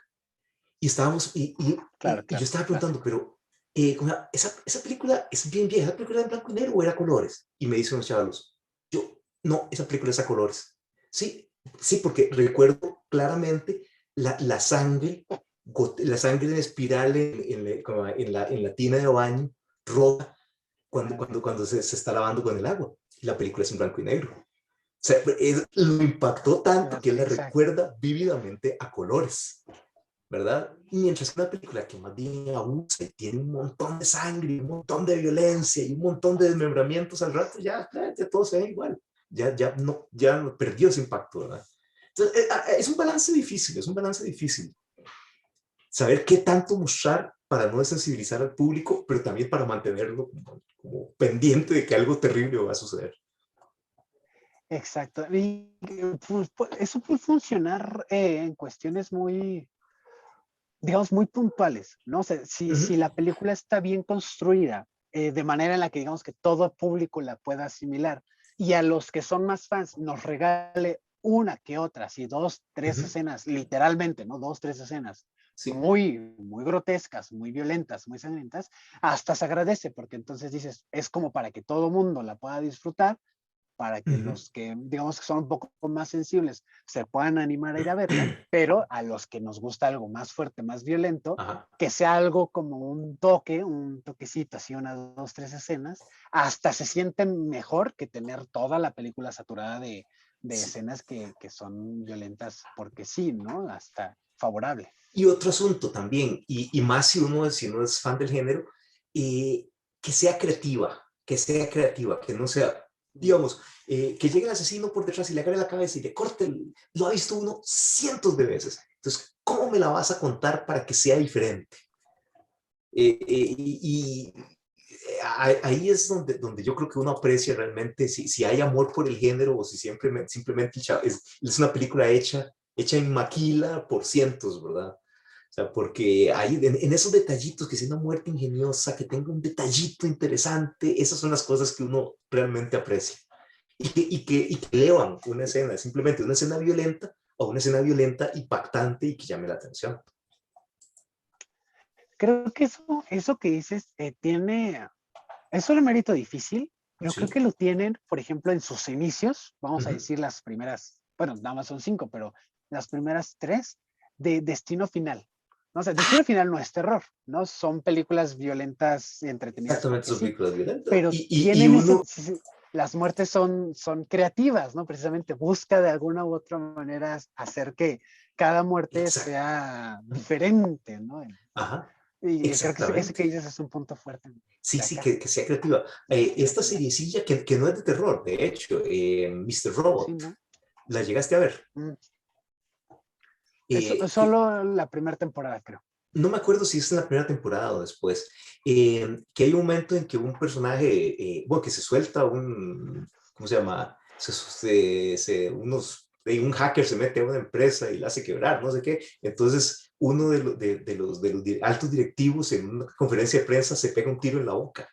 y estábamos, Claro, y yo claro, estaba preguntando, clásico. pero esa película es bien vieja, ¿esa película era en blanco y negro o era a colores? Y me dicen los chavalos, no, esa película es a colores. Sí, sí, porque recuerdo claramente la sangre, la sangre en espiral en la tina de baño, roja, cuando, Ah, cuando, cuando se está lavando con el agua. Y la película es en blanco y negro. O sea, lo impactó tanto que él la exacto. recuerda vívidamente a colores, ¿verdad? Mientras que una película que más bien abusa y tiene un montón de sangre, un montón de violencia y un montón de desmembramientos al rato, ya todo se ve igual. Ya perdió ese impacto, ¿verdad? Entonces, es un balance difícil, es un balance difícil. Saber qué tanto mostrar para no desensibilizar al público, pero también para mantenerlo como pendiente de que algo terrible va a suceder. Exacto. Y pues, eso puede funcionar en cuestiones muy digamos, muy puntuales, ¿no? O sea, si Ujú, la película está bien construida, de manera en la que digamos que todo público la pueda asimilar, y a los que son más fans nos regale una que otra, así dos, tres ujú, escenas, literalmente, ¿no? Dos, tres escenas sí. muy grotescas, muy violentas, muy sangrientas, hasta se agradece, porque entonces dices, es como para que todo mundo la pueda disfrutar, para que Ujú. los que, digamos que son un poco más sensibles, se puedan animar a ir a verla, pero a los que nos gusta algo más fuerte, más violento, Ajá. que sea algo como un toque, un toquecito, así unas dos, tres escenas, hasta se siente mejor que tener toda la película saturada de Sí. escenas que son violentas, porque sí, ¿no? Hasta favorable. Y otro asunto también, y más si uno es fan del género, eh, que sea creativa, que no sea, digamos, que llegue el asesino por detrás y le agarre la cabeza y le corte, lo ha visto uno cientos de veces. Entonces, ¿cómo me la vas a contar para que sea diferente? Ahí es donde yo creo que uno aprecia realmente si hay amor por el género o si simplemente es una película hecha en maquila por cientos, ¿verdad? O sea, porque ahí en esos detallitos, que sea una muerte ingeniosa, que tenga un detallito interesante, esas son las cosas que uno realmente aprecia. Y que elevan una escena, simplemente una escena violenta o una escena violenta impactante y que llame la atención. Creo que eso que dices es un mérito difícil, pero creo Sí. que lo tienen, por ejemplo, en sus inicios, vamos a Ujú. decir las primeras, bueno, nada más son cinco, pero las primeras tres de Destino Final. No sé, Destino Final no es terror, ¿no? Son películas violentas y entretenidas Exactamente, porque son sí, películas violentas. pero Y tienen ese, uno, las muertes son creativas, ¿no? Precisamente busca de alguna u otra manera hacer que cada muerte exacto, sea diferente, ¿no? ajá, Y creo que ese que exactamente. dices es un punto fuerte Sí, de sí, acá, que sea creativa. de Destino Esta Final. seriecilla que no es de terror, de hecho, Mr. Sí, Robot, ¿no? ¿la llegaste a ver? Mm. Es Que solo la primera temporada, creo. no me acuerdo si es en la primera temporada o después, que hay un momento en que un personaje, bueno, que se suelta ¿cómo se llama? Un hacker se mete a una empresa y la hace quebrar, no sé qué. Entonces, uno de los altos directivos en una conferencia de prensa se pega un tiro en la boca.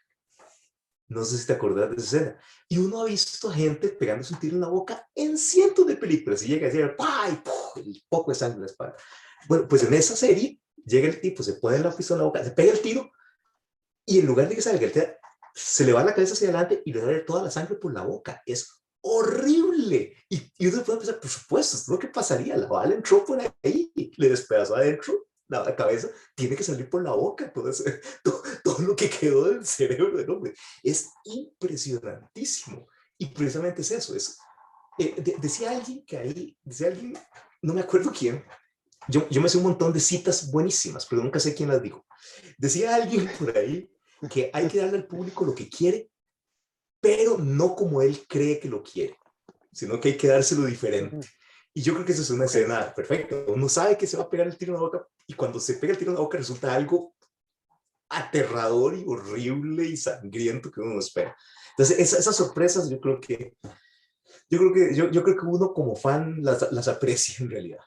No sé si te acordás de esa escena. Y uno ha visto gente pegándose un tiro en la boca en cientos de películas y llega a decir, ¡pah! Y ¡puf! El poco de sangre en la espalda. Bueno, pues en esa serie llega el tipo, se pone la pistola en la boca, se pega el tiro y en lugar de que salga el tiro, se le va la cabeza hacia adelante y le da toda la sangre por la boca. Es horrible. Y uno puede pensar, por supuesto, es lo que pasaría. La bala entró por ahí, le despedazó adentro la cabeza, tiene que salir por la boca. Todo lo que quedó del cerebro del hombre. Es impresionantísimo. Y precisamente es eso. Decía alguien que ahí, decía alguien, no me acuerdo quién, yo me sé un montón de citas buenísimas, pero nunca sé quién las dijo. Decía alguien por ahí que hay que darle al público lo que quiere, pero no como él cree que lo quiere, sino que hay que dárselo diferente. Y yo creo que esa es una Ok. escena perfecta. Uno sabe que se va a pegar el tiro en la boca y cuando se pega el tiro en la boca resulta algo aterrador y horrible y sangriento que uno no espera. Entonces, esas sorpresas yo creo que uno como fan las aprecia en realidad.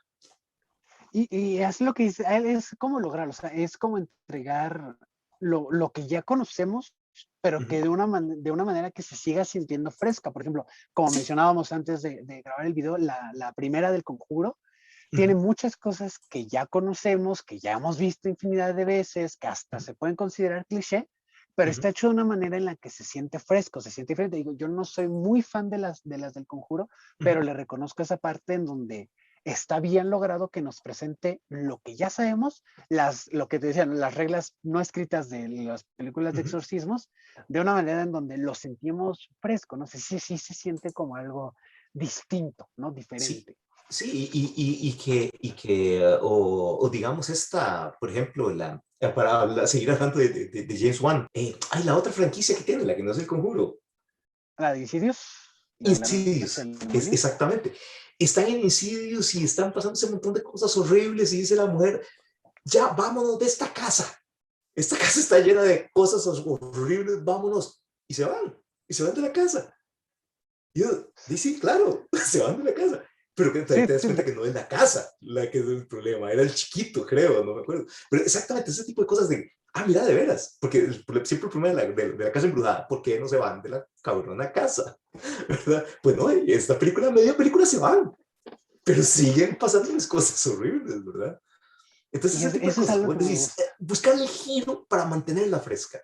Y es lo que dice, es como lograrlo, o sea, es como entregar lo que ya conocemos, pero Uh -huh. que de una manera que se siga sintiendo fresca. Por ejemplo, como Sí. mencionábamos antes de grabar el video, la primera del Conjuro Uh tiene -huh. muchas cosas que ya conocemos, que ya hemos visto infinidad de veces, que hasta Uh -huh. se pueden considerar cliché, pero Uh está -huh. hecho de una manera en la que se siente fresco, se siente diferente. Digo, yo no soy muy fan de las del Conjuro, Uh pero -huh. le reconozco esa parte en donde está bien logrado que nos presente lo que ya sabemos, lo que te decían, las reglas no escritas de las películas Uh de -huh. exorcismos, de una manera en donde lo sentimos fresco, no sé si se siente como algo distinto, ¿no? Sí, Diferente. sí, o digamos por ejemplo, seguir hablando de James Wan, la otra franquicia que tiene, la que no es el Conjuro, La de Insidious, la de la noche Insidious, del demonio. exactamente, están en Insidious y están pasándose un montón de cosas horribles y dice la mujer, ya vámonos de esta casa está llena de cosas horribles, vámonos, y se van de la casa. Y yo, sí, claro, se van de la casa. pero que ahí Sí, te das sí, cuenta que no es la casa la que es el problema, era el chiquito, creo, no me acuerdo. Pero exactamente ese tipo de cosas de, mira, de veras, porque siempre el problema de la casa embrujada, ¿por qué no se van de la cabrona casa? ¿Verdad? Pues no, esta película, media película se van, pero siguen pasando las cosas horribles, ¿verdad? Entonces, y ese tipo de eso es cosas, algo como que me decís, gusta. buscar el giro para mantenerla fresca.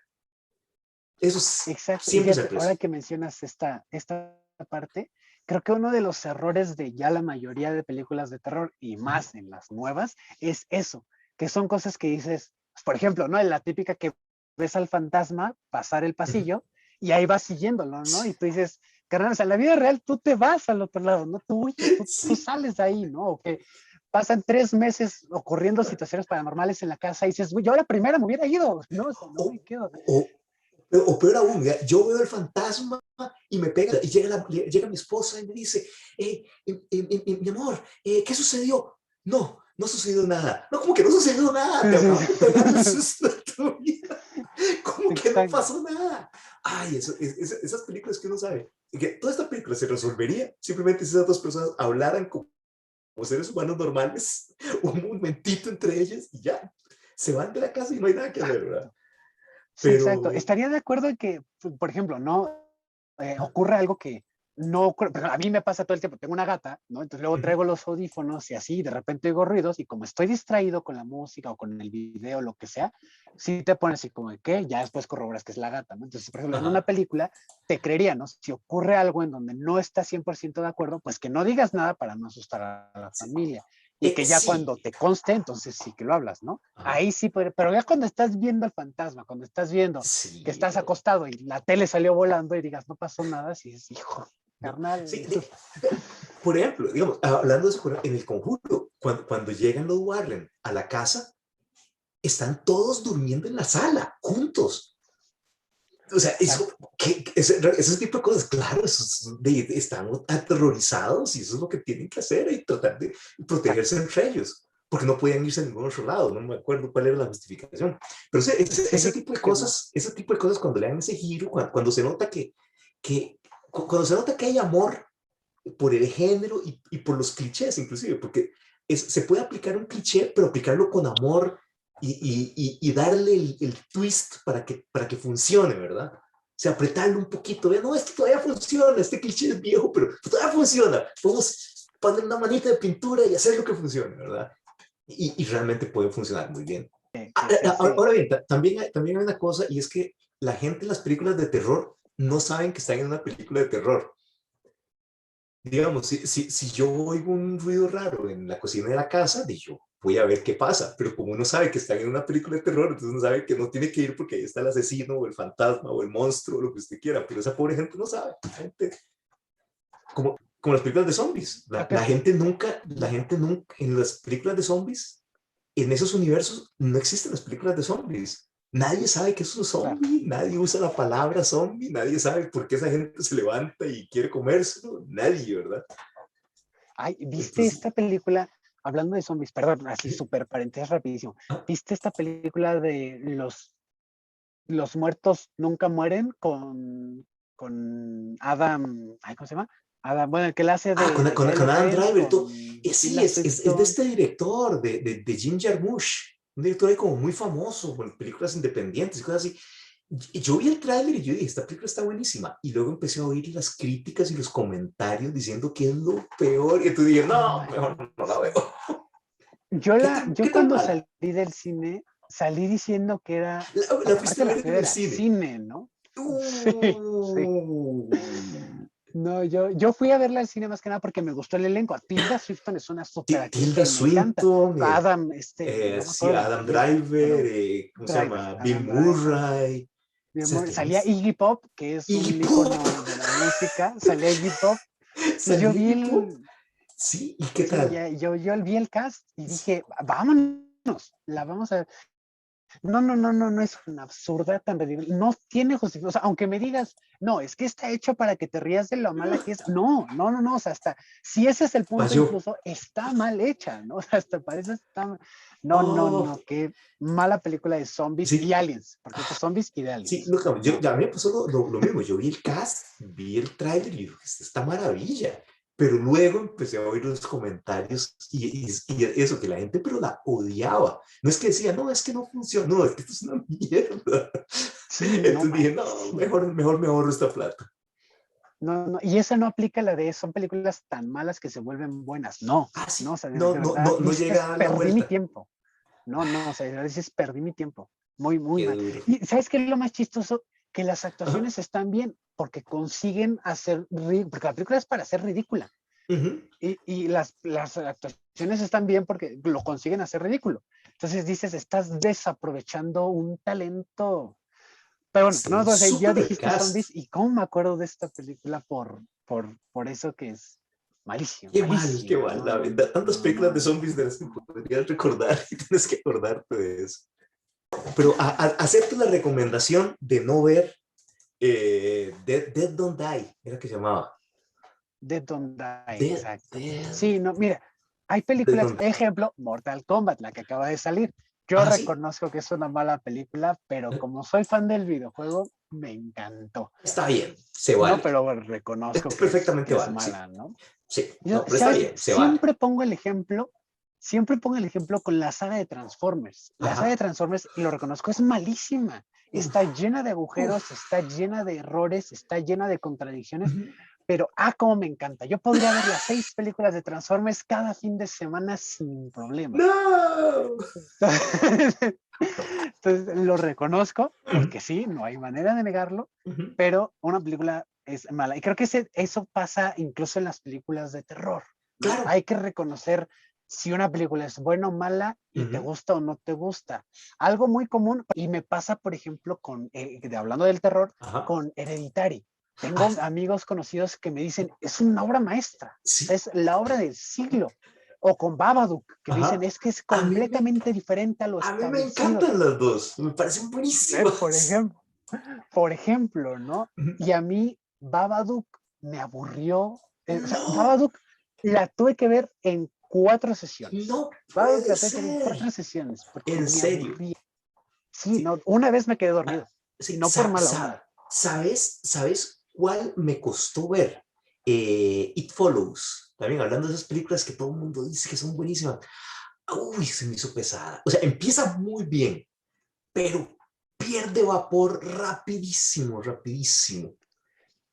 Eso Exacto. Y siempre se fíjate, ahora aprecia. que mencionas esta parte, creo que uno de los errores de ya la mayoría de películas de terror y Ujú, más en las nuevas es eso, que son cosas que dices, pues, por ejemplo, ¿no? La típica que ves al fantasma pasar el ujú. pasillo y ahí vas siguiéndolo, ¿no? Y Sí, tú dices, carnal, o sea, en la vida real tú te vas al otro lado, no tú huyes, tú sí, sales de ahí, ¿no? O que pasan 3 meses ocurriendo situaciones paranormales en la casa y dices, yo a la primera me hubiera ido, ¿no? O sea, no me o, quedo. o, o peor aún, ¿ya? Yo veo el fantasma y me pega, y llega mi esposa y me dice, mi amor, ¿qué sucedió? No, no sucedió nada. No, como que no sucedió nada, Sí, te sí, acabo de pegar un sí. susto a tu vida. ¿Cómo que no Exacto. pasó nada? Ay, esas películas que uno sabe, que toda esta película se resolvería simplemente si esas dos personas hablaran como seres humanos normales, un momentito entre ellas y ya, se van de la casa y no hay nada que hacer, ¿verdad? Sí, exacto. Pero, Estaría de acuerdo en que, por ejemplo, no ocurre algo que no ocurre. Pero a mí me pasa todo el tiempo. Tengo una gata, ¿no? Entonces luego ujú, traigo los audífonos y así, de repente oigo ruidos y como estoy distraído con la música o con el video, lo que sea, sí te pones así como de qué, ya después corroboras que es la gata, ¿no? Entonces, por ejemplo, en una ajá, película te creería, ¿no? Si ocurre algo en donde no estás 100% de acuerdo, pues que no digas nada para no asustar a la sí, familia. Y que ya sí, cuando te conste, entonces sí que lo hablas, ¿no? ajá, Ahí sí, pero ya cuando estás viendo al fantasma, cuando estás viendo que sí, estás bro. acostado y la tele salió volando y digas, no pasó nada, si es hijo, No, carnal. sí, por ejemplo, digamos, hablando de eso, en el conjuro, cuando llegan los Warren a la casa, están todos durmiendo en la sala, juntos. O sea, eso, Exacto. ese tipo de cosas, claro, están aterrorizados y eso es lo que tienen que hacer y tratar de protegerse entre ellos, porque no podían irse a ningún otro lado, no me acuerdo cuál era la justificación. Pero Sí, sí, que no. ese tipo de cosas cuando le dan ese giro, cuando se nota que, cuando se nota que hay amor por el género y por los clichés inclusive, porque se puede aplicar un cliché, pero aplicarlo con amor y darle el twist para que funcione, ¿verdad? O sea, apretarlo un poquito, vean, no, esto todavía funciona, este cliché es viejo, pero todavía funciona. Podemos poner una manita de pintura y hacer lo que funcione, ¿verdad? Y realmente puede funcionar muy bien. Que se hace. Ahora bien, también hay una cosa, y es que la gente en las películas de terror no saben que están en una película de terror. Digamos, si yo oigo un ruido raro en la cocina de la casa, digo, yo voy a ver qué pasa, pero como uno sabe que están en una película de terror, entonces uno sabe que no tiene que ir porque ahí está el asesino o el fantasma o el monstruo o lo que usted quiera, pero esa pobre gente no sabe. La gente, como las películas de zombies, Acá, la gente nunca, en las películas de zombies, en esos universos no existen las películas de zombies. Nadie sabe que es un claro. zombie, nadie usa la palabra zombie, nadie sabe por qué esa gente se levanta y quiere comérselo, nadie, ¿verdad? Ay, ¿viste Entonces, esta película? Hablando de zombies, perdón, así súper paréntesis rapidísimo. ah, ¿Viste esta película de los muertos nunca mueren con Adam, ay, ¿cómo se llama? Adam, bueno, el que la hace de con Kylo Adam Ren, Driver y todo. con Sí, Tilda es de Swinton. este director, de Jim Jarmusch, un director ahí como muy famoso, con películas independientes y cosas así. Y yo vi el tráiler y yo dije, esta película está buenísima. Y luego empecé a oír las críticas y los comentarios diciendo que es lo peor. Y entonces dije, no, mejor no la veo. Yo Qué tan cuando mala? salí del cine, salí diciendo que era, La porque fuiste a aparte la ver fui a en el ver al cine. cine, ¿no? Sí, sí. Uh, No, yo fui a verla al cine más que nada porque me gustó el elenco. Tilda Swinton es una súper actriz Tilda que me encanta. Swinton, Adam, no me sí, acuerdo del Adam apellido, Driver, pero ¿cómo se Driver, llama? Bill Adam Driver. Murray. O sea, Salía tienes Iggy Pop, que es Iggy un Pop. icono de la música, salía Iggy Pop. Entonces yo Salía vi Iggy Pop. el, Sí, ¿y qué sí, tal? yo vi el cast y dije, vámonos, la vamos a. No es una absurda tan ridícula. No tiene justificación. O sea, aunque me digas, no, es que está hecho para que te rías de lo mala que es. No. O sea, hasta si ese es el punto, Falló. incluso está mal hecha, ¿no? O sea, hasta parece está. Oh, No. Qué mala película de zombies y sí, aliens. Por cierto, zombies y de sí, aliens. no, ya No. me pasó lo mismo. Yo vi el cast, vi el tráiler y dije, esta maravilla. pero luego empecé a oír los comentarios y eso, que la gente pero la odiaba. No es que decía, no, es que no funciona, no, es que esto es una mierda. Sí, no Entonces dije, no, malísimo. mejor me ahorro esta plata. No, no, y esa no aplica la de son películas tan malas que se vuelven buenas. No, Ah, sí, no, o sea, no, de no, verdad no, no llega a dices, dar la perdí mi vuelta. tiempo. No, no, o sea, a veces perdí mi tiempo. Muy, muy Qué mal. duro. Y ¿sabes qué es lo más chistoso? Que las Ajá. actuaciones están bien porque consiguen hacer, porque la película es para ser ridícula. Uh-huh. Y las actuaciones están bien porque lo consiguen hacer ridículo. Entonces dices, estás desaprovechando un talento. Pero bueno, no, o sea, ya Super dijiste cast. zombies y cómo me acuerdo de esta película por eso que es malísimo, Qué malísima, mal, no, la no, verdad. Tantas no, películas no, de zombies de las que podrías recordar y tienes que acordarte de eso. Pero acepto la recomendación de no ver Dead Don't Die, era que se llamaba. Dead Don't Die, Dead, exacto. Dead, Sí, no, mira, hay Dead películas, Don't Die. ejemplo, Mortal Kombat, la que acaba de salir. Yo Ah, sí. reconozco que es una mala película, pero como soy fan del videojuego, me encantó. Está bien, se No, vale. pero Es reconozco que perfectamente es vale, sí. mala, ¿no? Sí, Yo, no, pero está ¿sabes? bien, se vale. Siempre pongo el ejemplo con la saga de Transformers. La saga de Ajá. Transformers, y lo reconozco, es malísima. Está Uf, llena de uf. agujeros, está llena de errores, está llena de contradicciones, Ujú. pero cómo me encanta. Yo podría ver las 6 películas de Transformers cada fin de semana sin problema. No. Entonces, lo reconozco, Ujú, porque sí, no hay manera de negarlo, ujú. pero una película es mala. Y creo que eso pasa incluso en las películas de terror, ¿no? Claro. Hay que reconocer si una película es buena o mala y te Ujú. gusta o no te gusta. Algo muy común, y me pasa, por ejemplo, hablando del terror, Ajá. con Hereditary. Ah, Tengo amigos conocidos que me dicen, es una obra maestra, o sea, sí. es la obra del siglo. O con Babadook, que me dicen, Ajá. es que es A mí me, completamente diferente a lo a mí me establecido. encantan las dos. Me parecen Por buenísimas. ejemplo, ¿no? Ujú. Y a mí Babadook me aburrió. O sea, No, Babadook la tuve que ver en 4 sesiones. no Babadook puede la tuve que ver en ser. 4 sesiones porque En me serio. aburría. Sí, Sí. no, una vez me quedé dormido y Sí. no por mala onda. ¿Sabes cuál me costó ver? It Follows. También hablando de esas películas que todo el mundo dice que son buenísimas. Uy, se me hizo pesada. O sea, empieza muy bien, pero pierde vapor rapidísimo, rapidísimo.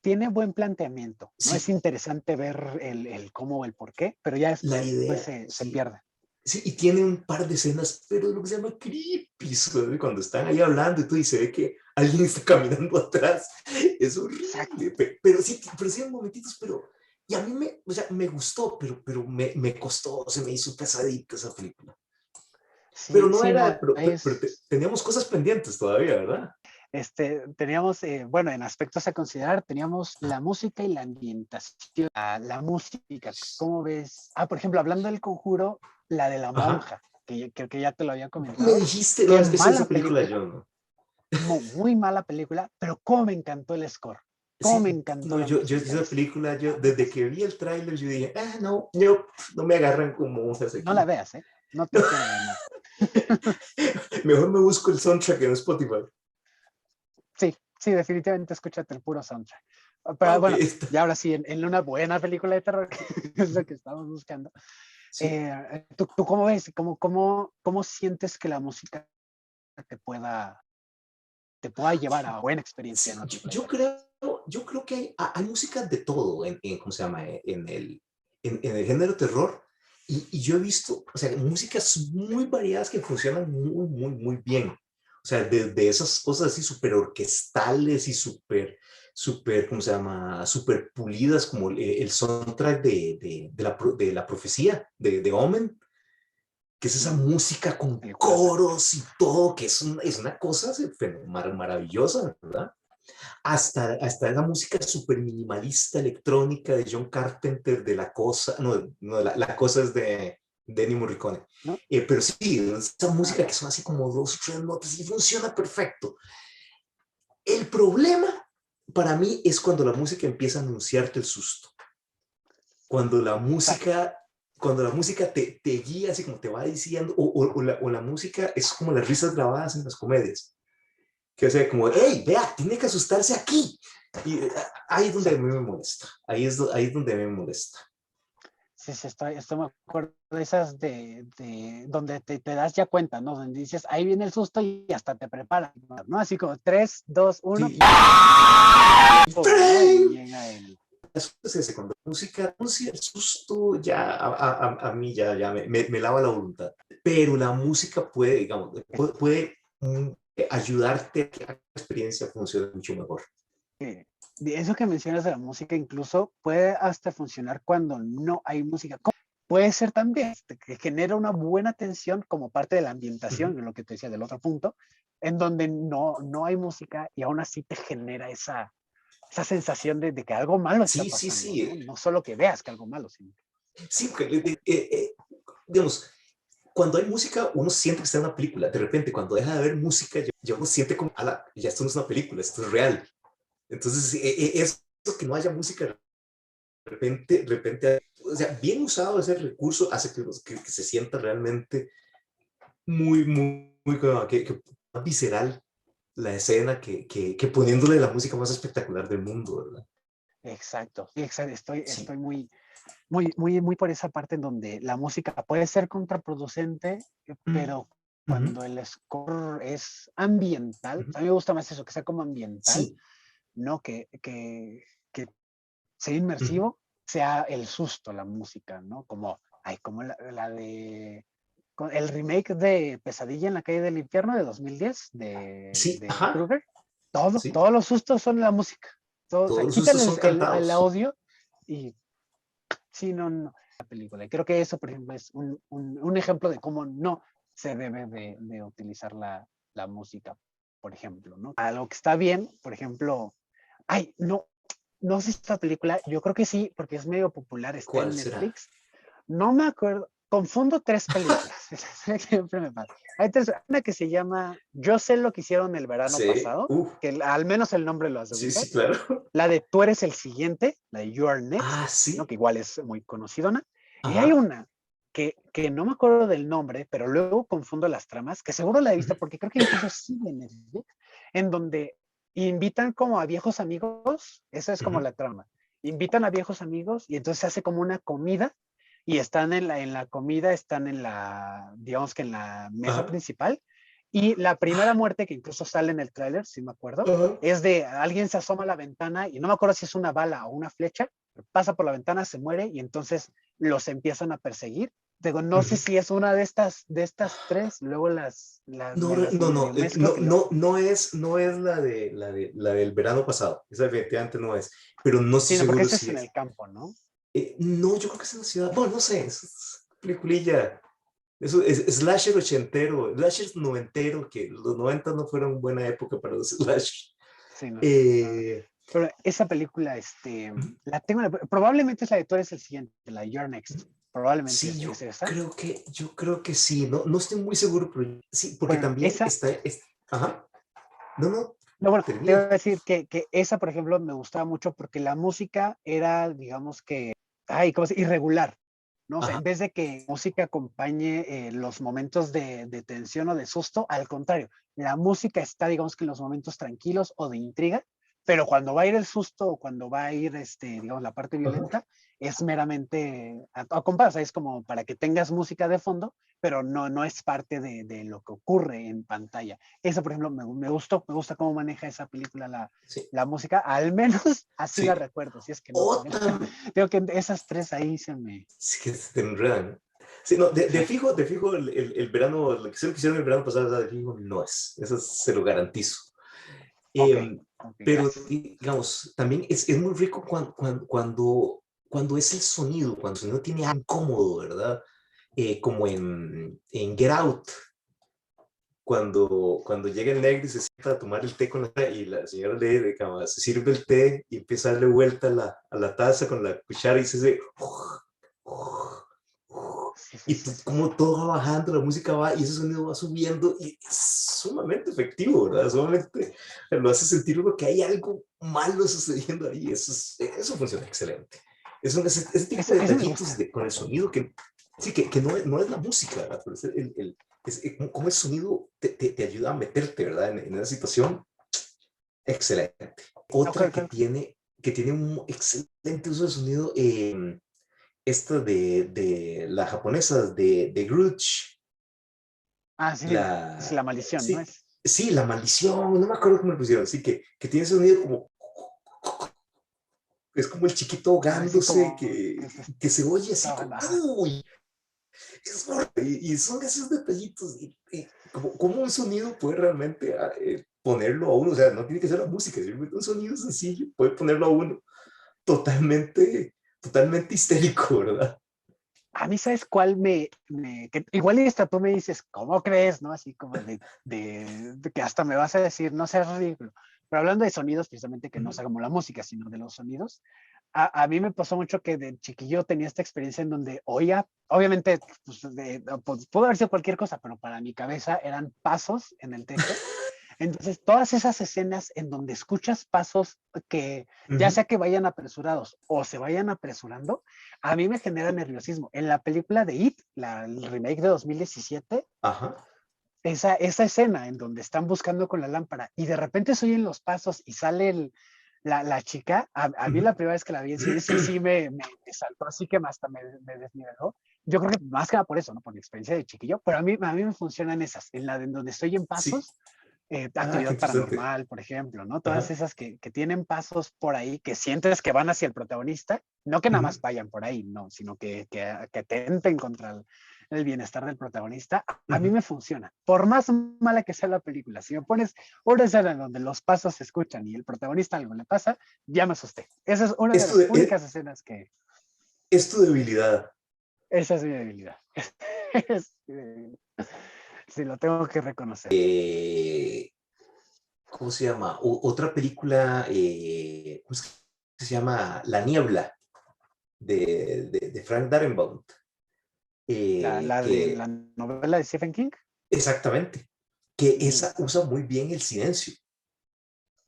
Tiene buen planteamiento, ¿no? Es Sí, interesante ver el cómo o el por qué, pero ya la después idea, se sí. pierde. Sí, y tiene un par de escenas, pero lo que se llama creepy, cuando están ahí hablando y tú dices, ve que alguien está caminando atrás. Es Exacto. horrible, pero sí en momentitos, pero... Y a mí o sea, me gustó, pero me costó, se me hizo pesadita esa película. Pero Sí, no sí, era, no, es teníamos cosas pendientes todavía, ¿verdad? teníamos, bueno, en aspectos a considerar, teníamos la música y la ambientación. La música, ¿cómo ves? Por ejemplo, hablando del Conjuro, la de la Ajá. monja, que creo que ya te lo había Me comentado. dijiste, no, Qué esa mala película película, yo no. muy mala película, pero cómo me encantó el score, cómo me Sí, encantó no, la yo música. esa película, desde que vi el tráiler, yo dije, no, no, no me agarran como monjas No la aquí. veas, ¿eh? No te quieres ver nada. Mejor me busco el soundtrack en Spotify. Sí, sí, definitivamente escúchate el puro soundtrack. Pero Ok, bueno, ya ahora sí, en una buena película de terror, que es lo que estamos buscando. sí. ¿Tú cómo ves? ¿Cómo sientes que la música te pueda llevar a buena experiencia Sí, en una yo, película de yo terror? creo, yo creo que hay música de todo ¿cómo se llama? En el género terror. Y yo he visto, o sea, músicas muy variadas que funcionan muy, muy, muy bien. O sea, de esas cosas así súper orquestales y súper, ¿cómo se llama? Súper pulidas, como el soundtrack de la profecía, de Omen, que es esa música con Película. coros y todo, que es una cosa maravillosa, ¿verdad? Hasta la música súper minimalista electrónica de John Carpenter, de La Cosa, no la Cosa es de Ennio Morricone. ¿No? Pero sí, esa música que Ya. son así como dos o tres notas y funciona perfecto. El problema para mí es cuando la música empieza a anunciarte el susto. Cuando la Exacto. música, cuando la música te guía, así como te va diciendo, o la música es como las risas grabadas en las comedias que sea como, hey, vea, tiene que asustarse aquí. Y ahí es donde a mí Exacto. me molesta. Ahí es donde me molesta. sí, sí, estoy me acuerdo de esas donde te das ya cuenta, ¿no? Donde dices, ahí viene el susto y hasta te preparan, ¿no? Así como 3, 2, 1, Sí, ¡pum! ¿no? Y llega el... eso es ese, cuando música, el susto ya a mí ya me lava la voluntad. Pero la música puede, digamos, puede ayudarte a que la experiencia funcione mucho mejor. De eso que mencionas de la música, incluso puede hasta funcionar cuando no hay música. Puede ser también que genera una buena tensión como parte de la ambientación, Uh-huh. lo que te decía del otro punto, en donde no hay música y aún así te genera esa sensación de que algo malo está Sí, sí, pasando, sí. ¿no? No solo que veas que algo malo, sino... Sí, digamos, cuando hay música, uno siente que está en una película. De repente, cuando deja de haber música, ya uno siente como, ala, ya esto no es una película, esto es real. Entonces, eso que no haya música, de repente, o sea, bien usado ese recurso hace que se sienta realmente muy que más visceral la escena que poniéndole la música más espectacular del mundo, ¿verdad? Exacto, exacto. Sí. Estoy muy por esa parte en donde la música puede ser contraproducente, pero Uh-huh. cuando el score es ambiental, Uh-huh. a mí me gusta más eso, que sea como ambiental, Sí. ¿no? Que sea Uh-huh. inmersivo, sea el susto, la música, ¿no? Como la de el remake de Pesadilla en la calle del infierno de 2010 Sí, de ajá, Krueger. sí. Todos los sustos son la música. O Todos sea, los sustos quítale son el cantados. audio y sí, no, la película. Y creo que eso, por ejemplo, es un ejemplo de cómo no se debe de utilizar la música, por ejemplo, ¿no? Algo que está bien, por ejemplo, ay, no sé si esta película, yo creo que sí, porque es medio popular, está ¿Cuál en será? Netflix. No me acuerdo, confundo tres películas. Siempre me pasa. Hay tres, una que se llama Yo sé lo que hicieron el verano Sí, pasado, que al menos el nombre lo hace sí, ubicar. sí, claro. La de Tú eres el siguiente, la de You are next, Ah, ¿no? sí. Que igual es muy conocida. Y hay Ajá. una que no me acuerdo del nombre, pero luego confundo las tramas, que seguro la he visto Uh-huh. porque creo que incluso sigue en Netflix, en donde invitan como a viejos amigos, esa es como Uh-huh. la trama, invitan a viejos amigos y entonces se hace como una comida y están en la comida, están digamos que en la mesa Ajá. principal y la primera muerte que incluso sale en el tráiler, si me acuerdo, Ajá. es de alguien se asoma a la ventana y no me acuerdo si es una bala o una flecha, pasa por la ventana, se muere y entonces los empiezan a perseguir. Digo, no sé Uh-huh. si es una de estas tres, luego No, me las no, no, medio mezclo, que luego, no es la del verano pasado. Esa definitivamente no es. Pero no estoy sí, no, porque seguro ese es si en es. el campo, ¿no? No, yo creo que es en la ciudad. Bueno, no sé, es peliculilla. Eso es slasher ochentero, slasher noventero, que los 90 no fueron buena época para los slasher. Sí, no, definitivamente. Eh, Pero esa película, la tengo, probablemente es la de Tú eres el siguiente, la de You're Next. Probablemente sí, es esa. yo creo que sí, no estoy muy seguro, pero sí, porque Bueno, también ajá, no, no, bueno, te voy termina. a decir que esa, por ejemplo, me gustaba mucho porque la música era, digamos que, ay, ¿cómo se dice? Irregular, ¿no? O sea, en Ajá, vez de que música acompañe los momentos de tensión o de susto, al contrario, la música está, digamos que en los momentos tranquilos o de intriga, pero cuando va a ir el susto o cuando va a ir, digamos, la parte ajá. violenta, es meramente, a compás, es como para que tengas música de fondo, pero no es parte de lo que ocurre en pantalla. Eso, por ejemplo, me gusta cómo maneja esa película Sí, la música, al menos así la sí. recuerdo, si es que no, también. Otra, Creo que esas tres ahí se me... sí que se te enredan. Sí, no, Sí, de fijo el verano, lo que hicieron el verano pasado, de fijo no es, eso se lo garantizo. ok, Eh, ok, pero, gracias. digamos, también es muy rico cuando es el sonido, cuando el sonido tiene algo incómodo, ¿verdad? Como en Get Out, cuando llega el negro y se sienta a tomar el té con y la señora se sirve el té y empieza a darle vuelta a la taza con la cuchara y se hace... Sí, sí, Y sí, sí, sí. como todo va bajando, la música va y ese sonido va subiendo y es sumamente efectivo, ¿verdad? Sumamente lo hace sentir uno que hay algo malo sucediendo ahí. Eso funciona excelente. Ese tipo de Eso me detallitos gusta. con el sonido que, sí, que no es la música, ¿verdad? Pero es como el sonido te ayuda a meterte, ¿verdad? En esa situación, excelente. No, Otra que tiene un excelente uso de sonido, esta de la japonesa, de Grudge, Ah, sí, es la, la maldición, ¿no sí, es? sí, la maldición, no me acuerdo cómo le pusieron, sí, que tiene ese sonido como, es como el chiquito Ah, sí, ahogándose, como que se que se oye está así como, ahogando. Ajá. uy, es fuerte, y son esos detallitos, y como un sonido puede realmente ponerlo a uno, o sea, no tiene que ser la música, simplemente un sonido sencillo puede ponerlo a uno totalmente, totalmente histérico, ¿verdad? A mí, ¿sabes cuál que igual y hasta tú me dices, ¿cómo crees? ¿No? Así como de que hasta me vas a decir, no seas ridículo. Pero hablando de sonidos, precisamente que no sea como la música, sino de los sonidos, a mí me pasó mucho que de chiquillo tenía esta experiencia en donde oía, obviamente, pues, pudo haber sido cualquier cosa, pero para mi cabeza eran pasos en el techo. Entonces, todas esas escenas en donde escuchas pasos que Uh ya -huh. sea que vayan apresurados o se vayan apresurando, a mí me genera nerviosismo. En la película de It, el remake de 2017, Ajá. esa escena en donde están buscando con la lámpara y de repente se oyen los pasos y sale la chica, a Uh mí -huh. la primera vez que la vi en cine, sí me saltó así que hasta me desniveló. Yo creo que más que nada por eso, ¿no? Por mi experiencia de chiquillo, pero a mí me funcionan esas, en la de donde estoy en Sí. pasos, Ah, qué actividad interesante. paranormal, por ejemplo, ¿no? Todas Ajá. esas que tienen pasos por ahí, que sientes que van hacia el protagonista, no que Uh nada -huh. más vayan por ahí, no, sino que tenten contra el bienestar del protagonista, Uh a mí -huh. me funciona. Por más mala que sea la película, si me pones una escena en donde los pasos se escuchan y el protagonista algo le pasa, ya me asusté. Esa es una de Esto las de, únicas escenas que... es tu debilidad. Esa es mi debilidad. Es mi debilidad. Sí, lo tengo que reconocer. ¿Cómo se llama? Otra película, ¿cómo es que se llama? La Niebla, de Frank Darabont. La de la Que novela de Stephen King. exactamente, que Mm. esa usa muy bien el silencio.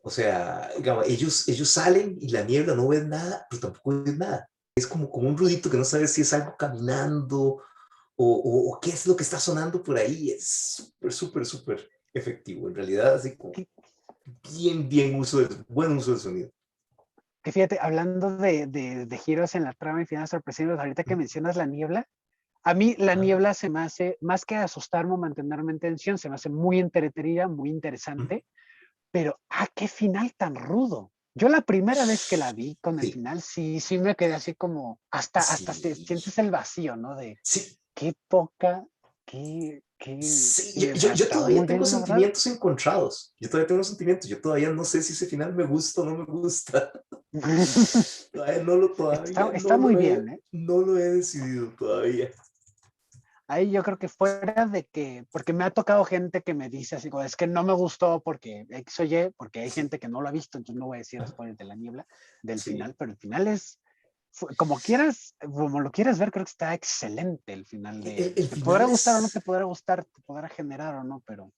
O sea, digamos, ellos salen y la niebla no ven nada, pero tampoco ven nada. Es como un ruidito que no sabes si es algo caminando o qué es lo que está sonando por ahí. Es súper, súper, súper efectivo. En realidad, así como bien buen uso del sonido. Que fíjate, hablando de giros en la trama y finales sorpresivos, ahorita que mencionas la niebla, a mí la Ah, niebla se me hace, más que asustarme o mantenerme en tensión, se me hace muy entretenida, muy interesante, pero qué final tan rudo. Yo la primera vez que la vi con el sí, final, sí me quedé así como, hasta sí, sientes el vacío, ¿no? De sí, qué poca, sí. o sea, Yo estaba todavía muy tengo bien logrado. sentimientos encontrados. Yo todavía tengo sentimientos. Yo todavía no sé si ese final me gusta o no me gusta. Todavía Está muy bien, ¿eh? no lo he decidido todavía. Ahí yo creo que fuera de que, porque me ha tocado gente que me dice así, como, es que no me gustó porque X o Y, porque hay Sí, gente que no lo ha visto, entonces no voy a decir spoilers de la niebla, del sí. final, pero el final es, como quieras, como lo quieras ver, creo que está excelente el final El te podrá final gustar o no te es, podrá gustar, te podrá generar o no, pero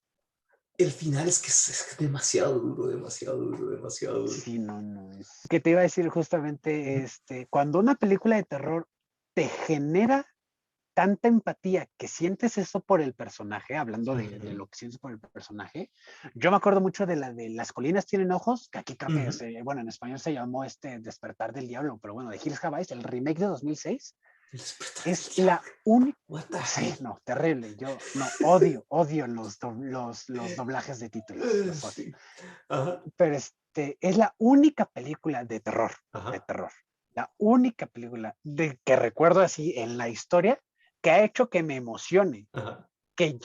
el final es que es demasiado duro, demasiado duro, demasiado duro. sí, no es. Que te iba a decir justamente, cuando una película de terror te genera tanta empatía que sientes eso por el personaje, hablando de lo que sientes por el personaje. Yo me acuerdo mucho de la de Las colinas tienen ojos, que aquí creo que, bueno, en español se llamó Despertar del Diablo, pero bueno, de Hills Have Eyes, el remake de 2006, El despertar del es la diablo. única, What the sí, hell. no, terrible, yo no, odio los doblajes de títulos, los odio, Sí. Ajá, pero es la única película de ajá, terror, la única película que recuerdo así en la historia que ha hecho que me emocione, ajá, que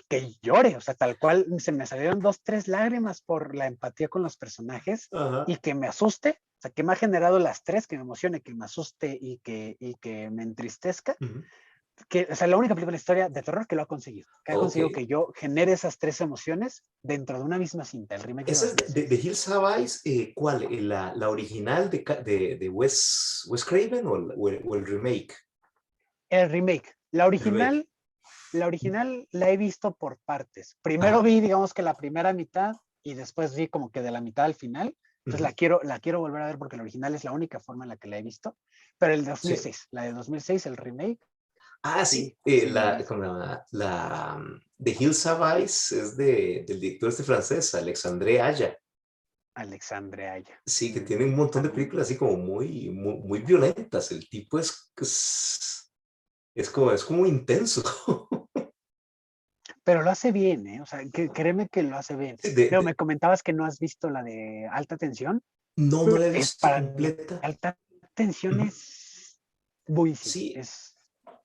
llore, o sea, tal cual se me salieron dos, tres lágrimas por la empatía con los personajes y ajá. que me asuste, o sea, que me ha generado las tres, que me emocione, que me asuste y que me entristezca, Uh-huh. o sea, la única película de historia de terror que ha Ok. conseguido que yo genere esas tres emociones dentro de una misma cinta, el remake de Esa es de 2006. Hills Have Eyes, ¿cuál? La original de Wes Craven o el remake? El remake, El remake. la original la he visto por partes. Primero Ajá. vi, digamos que la primera mitad y después vi como que de la mitad al final. Entonces Uh-huh. la quiero volver a ver porque la original es la única forma en la que la he visto. Pero el Sí. 2006, la de 2006, el remake, Ah, sí. sí, sí la he visto. De Hills Have Eyes es del director este francés, Alexandre Aya. Alexandre Aya. Sí, que tiene un montón de películas así como muy violentas. El tipo es como intenso. Pero lo hace bien, ¿eh? O sea, créeme que lo hace bien. Sí, Pero me comentabas que no has visto la de Alta Tensión. no, no la he Es visto para mí, completa. Alta Tensión Ujú. es buenísima, Sí, es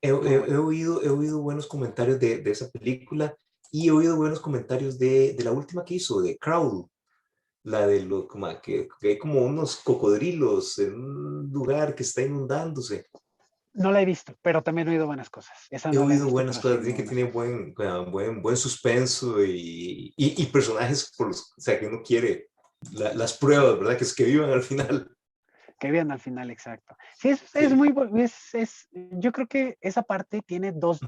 muy buena. he oído buenos comentarios de esa película y he oído buenos comentarios de la última que hizo, de Crawl, la de lo, como que hay como unos cocodrilos en un lugar que está inundándose. No la he visto, pero también he oído buenas cosas. Esa He no la he oído visto, buenas pero sí he cosas, dicen oído que buenas tiene cosas. buen suspenso y personajes por los, o sea, que uno quiere las pruebas, ¿verdad? Que es que vivan al final. Que vean al final, exacto. Sí, es Sí. muy, yo creo que esa parte tiene dos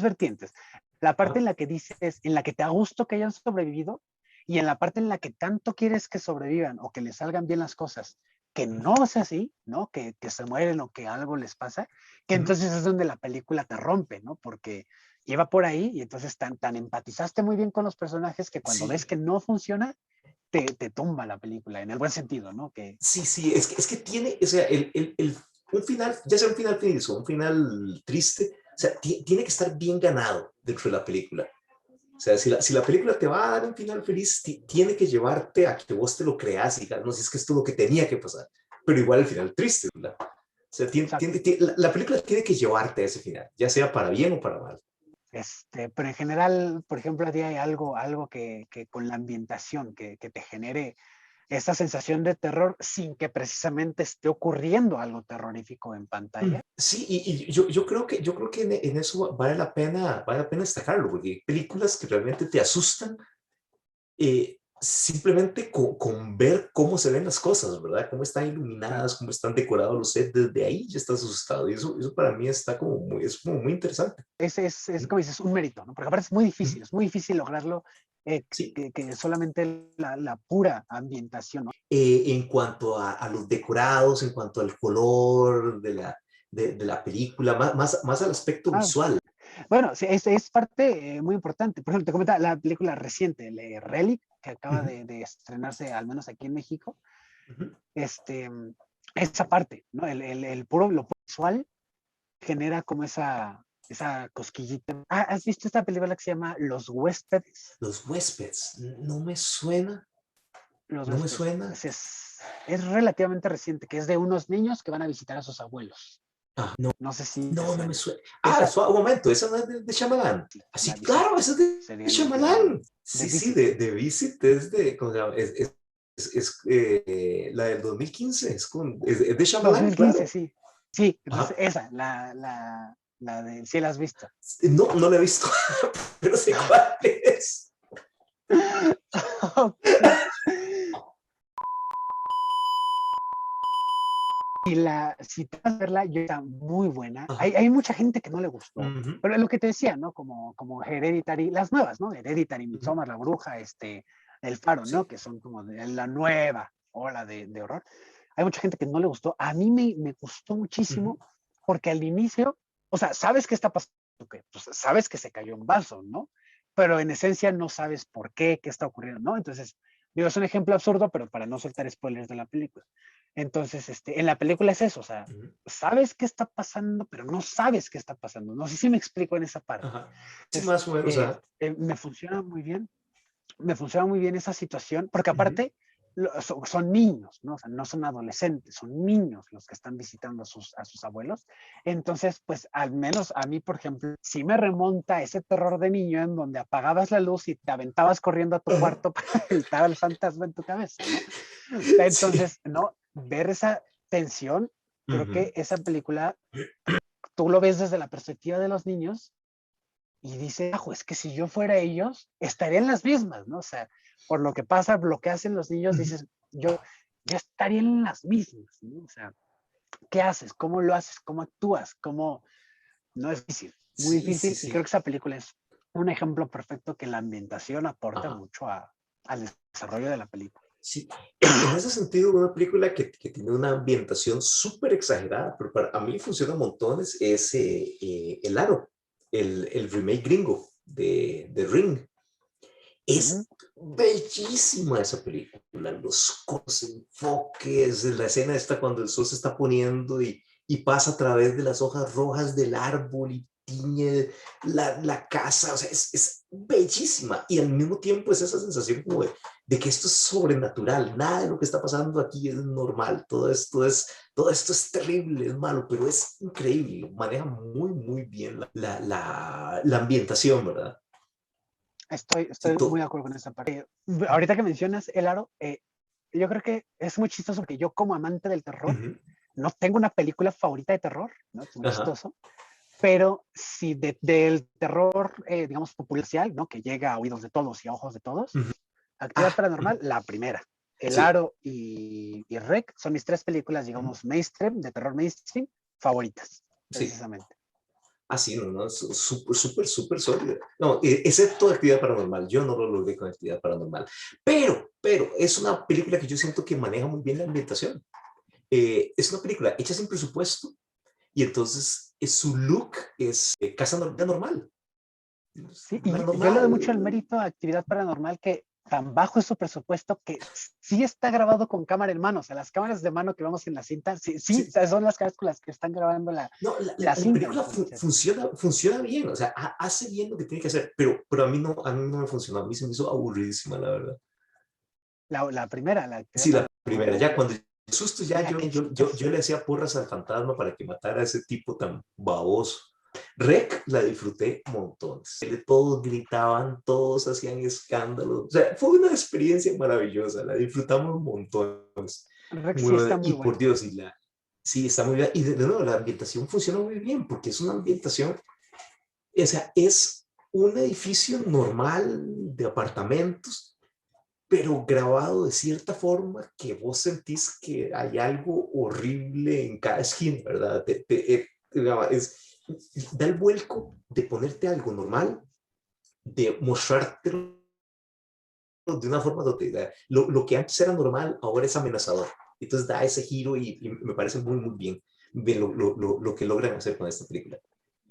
vertientes. La parte en Ajá. la que dices, en la que te da gusto que hayan sobrevivido y en la parte en la que tanto quieres que sobrevivan o que les salgan bien las cosas, que no sea así, ¿no? Que se mueren o que algo les pasa, que Ujú. entonces es donde la película te rompe, ¿no? Porque lleva por ahí y entonces tan empatizaste muy bien con los personajes que cuando ves Sí, que no funciona, te tumba la película, en el buen sentido, ¿no? Que sí, sí, es que tiene, o sea, un final, ya sea un final feliz o un final triste, o sea, tiene que estar bien ganado dentro de la película. O sea, si la película te va a dar un final feliz, tiene que llevarte a que vos te lo creas y digas, no, si es que esto es lo que tenía que pasar, pero igual el final triste, ¿verdad? O sea, exacto. la película tiene que llevarte a ese final, ya sea para bien o para mal. Pero en general, por ejemplo, a ti hay algo que con la ambientación que te genere esa sensación de terror sin que precisamente esté ocurriendo algo terrorífico en pantalla. Sí, y yo creo que en eso vale la pena destacarlo, porque hay películas que realmente te asustan simplemente con ver cómo se ven las cosas, ¿verdad? Cómo están Claro. iluminadas, cómo están decorados los sets, desde ahí ya estás asustado. Y eso para mí está como es como muy interesante. Es como dices, un mérito, ¿no? Porque aparte Ujú. es muy difícil lograrlo Sí, que solamente la pura ambientación, ¿no? en cuanto a los decorados, en cuanto al color de la película, más al aspecto Ah, visual. bueno, sí, es parte muy importante. Por ejemplo, te comenta la película reciente, Relic, que acaba Ujú, de estrenarse, al menos aquí en México. ujú. este, Esa parte, ¿no? El puro, lo visual genera como esa cosquillita. Ah, ¿has visto esta película que se llama Los Huéspedes? Los huéspedes, no me suena, Los no me Huéspedes. suena. Es relativamente reciente, que es de unos niños que van a visitar a sus abuelos. Ah, no, No sé si te no, no me suene. suena. Ah, Esa suave, un momento, esa no es de Shyamalan. sí, Así, la claro, visita. esa es Sería de en el de Shyamalan. Sí, sí, Visit. de Visit es de, ¿cómo se llama? La del 2015, es de Shyamalan, 2015, claro. sí. Sí, entonces Ajá. esa, la de, sí la has visto. No, no la he visto, pero sé cuál es. Ok. Y si te vas a verla, yo está muy buena. Ajá. Hay mucha gente que no le gustó, Ujú, pero es lo que te decía, ¿no? Como Hereditary, las nuevas, ¿no? Hereditary, ujú. Midsommar, La Bruja, El Faro, ¿no? Sí. Que son como de la nueva ola de horror. Hay mucha gente que no le gustó. A mí me gustó Ujú, muchísimo porque al inicio, o sea, sabes qué está pasando, pues, sabes que se cayó un vaso, ¿no? Pero en esencia no sabes por qué está ocurriendo, ¿no? Entonces, digo, es un ejemplo absurdo, pero para no soltar spoilers de la película. Entonces, en la película es eso, o sea, ujú. sabes qué está pasando, pero no sabes qué está pasando. No sé si me explico en esa parte. Ajá. Sí, Entonces, más o menos, o sea. me funciona muy bien esa situación, porque Ujú, aparte son niños, ¿no? O sea, no son adolescentes, son niños los que están visitando a sus abuelos. Entonces, pues al menos a mí, por ejemplo, sí me remonta ese terror de niño en donde apagabas la luz y te aventabas corriendo a tu ajá. cuarto para evitar al fantasma en tu cabeza, ¿no? Sí. Entonces, no, ver esa tensión, creo Ujú. que esa película, tú lo ves desde la perspectiva de los niños y dices, ajo, es que si yo fuera ellos, estaría en las mismas, ¿no? O sea, por lo que pasa, lo que hacen los niños, Ujú. dices, yo estaría en las mismas, ¿no? O sea, ¿qué haces? ¿Cómo lo haces? ¿Cómo actúas? ¿Cómo? No es difícil, muy Sí, sí, difícil. Y creo sí. que esa película es un ejemplo perfecto que la ambientación aporta Ajá. mucho al desarrollo de la película. Sí, en ese sentido, una película que tiene una ambientación súper exagerada, pero para a mí funciona montones, es El Aro, el remake gringo de Ring. Ujú. Es bellísima esa película, los enfoques, la escena esta cuando el sol se está poniendo y y pasa a través de las hojas rojas del árbol y tiñe la casa, o sea, es bellísima y al mismo tiempo es esa sensación como de que esto es sobrenatural, nada de lo que está pasando aquí es normal, todo esto es terrible, es malo, pero es increíble, maneja muy, muy bien la ambientación, ¿verdad? Sí, Estoy muy de acuerdo con esa parte. Ahorita que mencionas el aro, yo creo que es muy chistoso porque yo como amante del terror, Ujú. no tengo una película favorita de terror, ¿no? Es muy Ajá, chistoso, pero si del terror, digamos, popular, ¿no? Que llega a oídos de todos y a ojos de todos, ujú. Actividad Ah, ujú. Paranormal, la primera. El Sí, Aro y Rec son mis tres películas, ujú. digamos, mainstream, de terror mainstream, favoritas, Sí. precisamente. Ah, sí, no, no, es súper, súper, súper sólida. No, excepto Actividad Paranormal, yo no lo logré con Actividad Paranormal. Pero, es una película que yo siento que maneja muy bien la ambientación. Es una película hecha sin presupuesto y entonces su look es casa normal. Sí, Una y yo le doy mucho el normal. mérito a Actividad Paranormal que tan bajo es su presupuesto que sí está grabado con cámara en mano. O sea, las cámaras de mano que vemos en la cinta, sí, sí Sí, son las cámaras con las que están grabando no, la la cinta. película Entonces, funciona bien, o sea, hace bien lo que tiene que hacer, pero a mí no me funcionó, a mí se me hizo aburridísima, la verdad. la primera, la Actividad Sí, la primera, Paranormal, ya cuando el susto, ya ya qué yo chistoso. le hacía porras al fantasma para que matara a ese tipo tan baboso. Rec la disfruté montones. Todos gritaban, todos hacían escándalos. O sea, fue una experiencia maravillosa, la disfrutamos montones. Rex Muy sí buena. está muy Y por buena. Dios, sí, está muy bien. Y de nuevo, la ambientación funciona muy bien porque es una ambientación, o sea, es un edificio normal de apartamentos pero grabado de cierta forma que vos sentís que hay algo horrible en cada esquina, ¿verdad? Da el vuelco de ponerte algo normal, de mostrártelo de una forma donde lo que antes era normal ahora es amenazador. Entonces da ese giro y me parece muy, muy bien lo que logran hacer con esta película.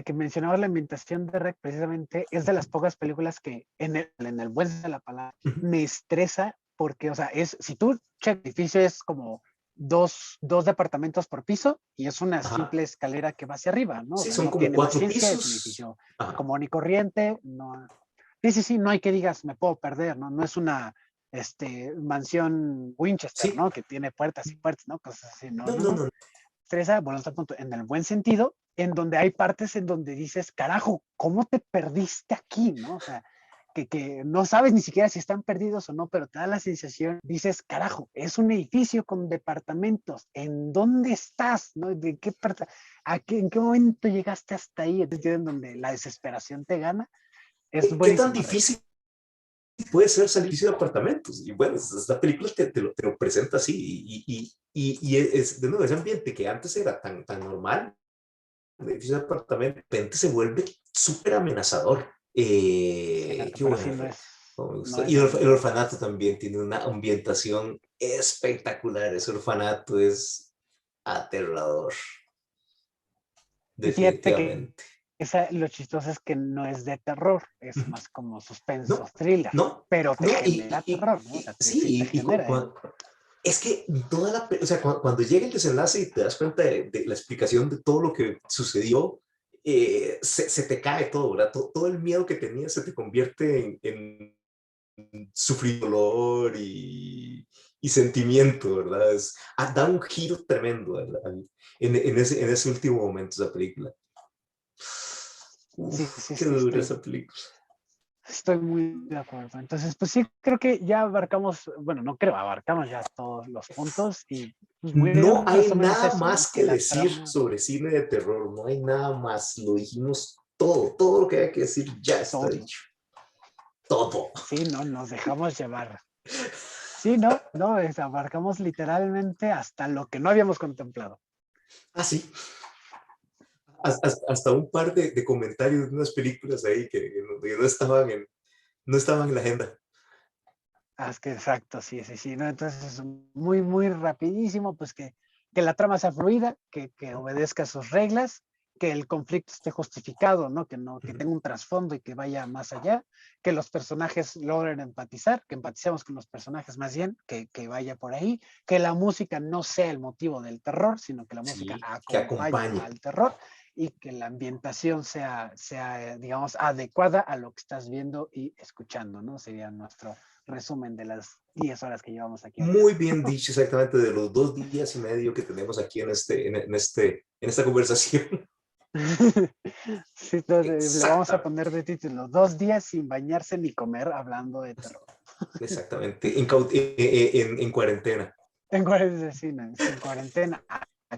Que mencionaba la ambientación de Rec, precisamente es de las pocas películas que, en el buen de la palabra, Uh -huh. me estresa porque, o sea, si tú check, el edificio es como dos departamentos por piso y es una Ajá. simple escalera que va hacia arriba, ¿no? O Sí, sea, son no como tiene más 4 ciencia, es un pisos. edificio Ajá. común y corriente, no. Sí, sí, sí, no hay que digas, me puedo perder, ¿no? No es una mansión Winchester, Sí. ¿no? Que tiene puertas y puertas, ¿no? Cosas así, no, No, no, no, no. no. Estresa, bueno, está punto, en el buen sentido, en donde hay partes en donde dices, carajo, ¿cómo te perdiste aquí? ¿No? O sea, que no sabes ni siquiera si están perdidos o no, pero te da la sensación, dices, carajo, es un edificio con departamentos, ¿en dónde estás? ¿No? ¿De qué parte? ¿En qué momento llegaste hasta ahí? Es en donde la desesperación te gana. Es ¿Qué tan buenísima, Rec. difícil puede ser salirse de apartamentos? Y bueno, esta película te lo presenta así y es, de nuevo, ese ambiente que antes era tan normal, un edificio de apartamento, de repente se vuelve súper amenazador. Qué Pero sí, buena Rec. No, me no gustó. Y es el el mismo. orfanato también tiene una ambientación espectacular. Ese orfanato es aterrador, Y fíjate que definitivamente. lo chistoso es que no es de terror, es más como suspenso, No, thriller, no, pero te no, genera terror, ¿no? O sea, sí te sí, genera. es que toda o sea, cuando llega el desenlace y te das cuenta de la explicación de todo lo que sucedió, se te cae todo, ¿verdad? Todo el miedo que tenías se te convierte en sufrir dolor y sentimiento, ¿verdad? Da un giro tremendo en ese último momento de esa película. Sí, Uf, sí, qué sí, dura esa película. estoy muy de acuerdo. Entonces, pues sí, creo que ya abarcamos, bueno, no creo, abarcamos ya todos los puntos y pues muy No bien, hay más o menos nada eso, ¿no? más Que que la decir trama, sobre cine de terror, no hay nada más, lo dijimos todo lo que hay que decir ya está todo. dicho, todo. Sí, no, nos dejamos llevar. Sí, no, no, abarcamos literalmente hasta lo que no habíamos contemplado. Ah, sí, hasta un par de comentarios de unas películas ahí que no estaban en la agenda. Ah, es que exacto, sí, sí, sí, ¿no? Entonces, muy rapidísimo, pues que la trama sea fluida, que obedezca sus reglas que el conflicto esté justificado, ¿no? Que tenga un trasfondo y que vaya más allá, que los personajes logren empatizar, que empaticemos con los personajes más bien, que vaya por ahí, que la música no sea el motivo del terror, sino que la música Sí, que acompañe acompañe. al terror y que la ambientación sea, digamos, adecuada a lo que estás viendo y escuchando, ¿no? Sería nuestro resumen de las 10 horas que llevamos aquí hablando. Muy bien dicho, exactamente, de los 2 días y medio que tenemos aquí en esta conversación. Sí, entonces, le vamos a Exactamente, poner de título, 2 días sin bañarse ni comer hablando de terror. exactamente, en cuarentena. En cuarentena, sin cuarentena.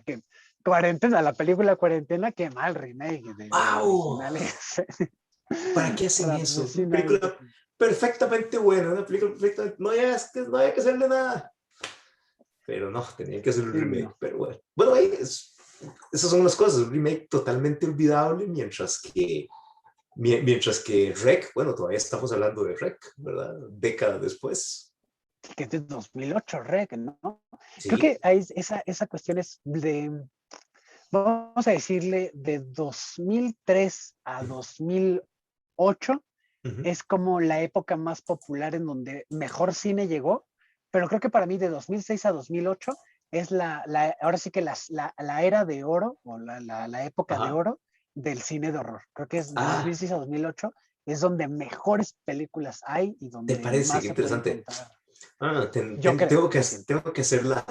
¿Qué? Cuarentena, la película Cuarentena, qué mal remake del ¡Wow! original ese. ¿Para qué hacen eso? Una Patrocinador. película perfectamente buena, una película perfectamente, no había que hacerle nada. Pero no, tenían que hacer un Sí, remake, no. pero bueno. Bueno, ahí esas son las cosas, un remake totalmente olvidable, mientras que Rec, bueno, todavía estamos hablando de Rec, ¿verdad? Décadas después. Que es de 2008, Rec, ¿no? Creo Sí. que hay esa cuestión es de, vamos a decirle, de 2003 a 2008 Uh-huh. es como la época más popular en donde mejor cine llegó, pero creo que para mí de 2006 a 2008 es ahora sí que la era de oro o la época de Ajá. oro del cine de horror. Creo que es de Ah, 2006 a 2008 es donde mejores películas hay y ¿te donde parece? más Qué se puede interesante. encontrar. Ah, Yo creo, yo siento. tengo que hacer la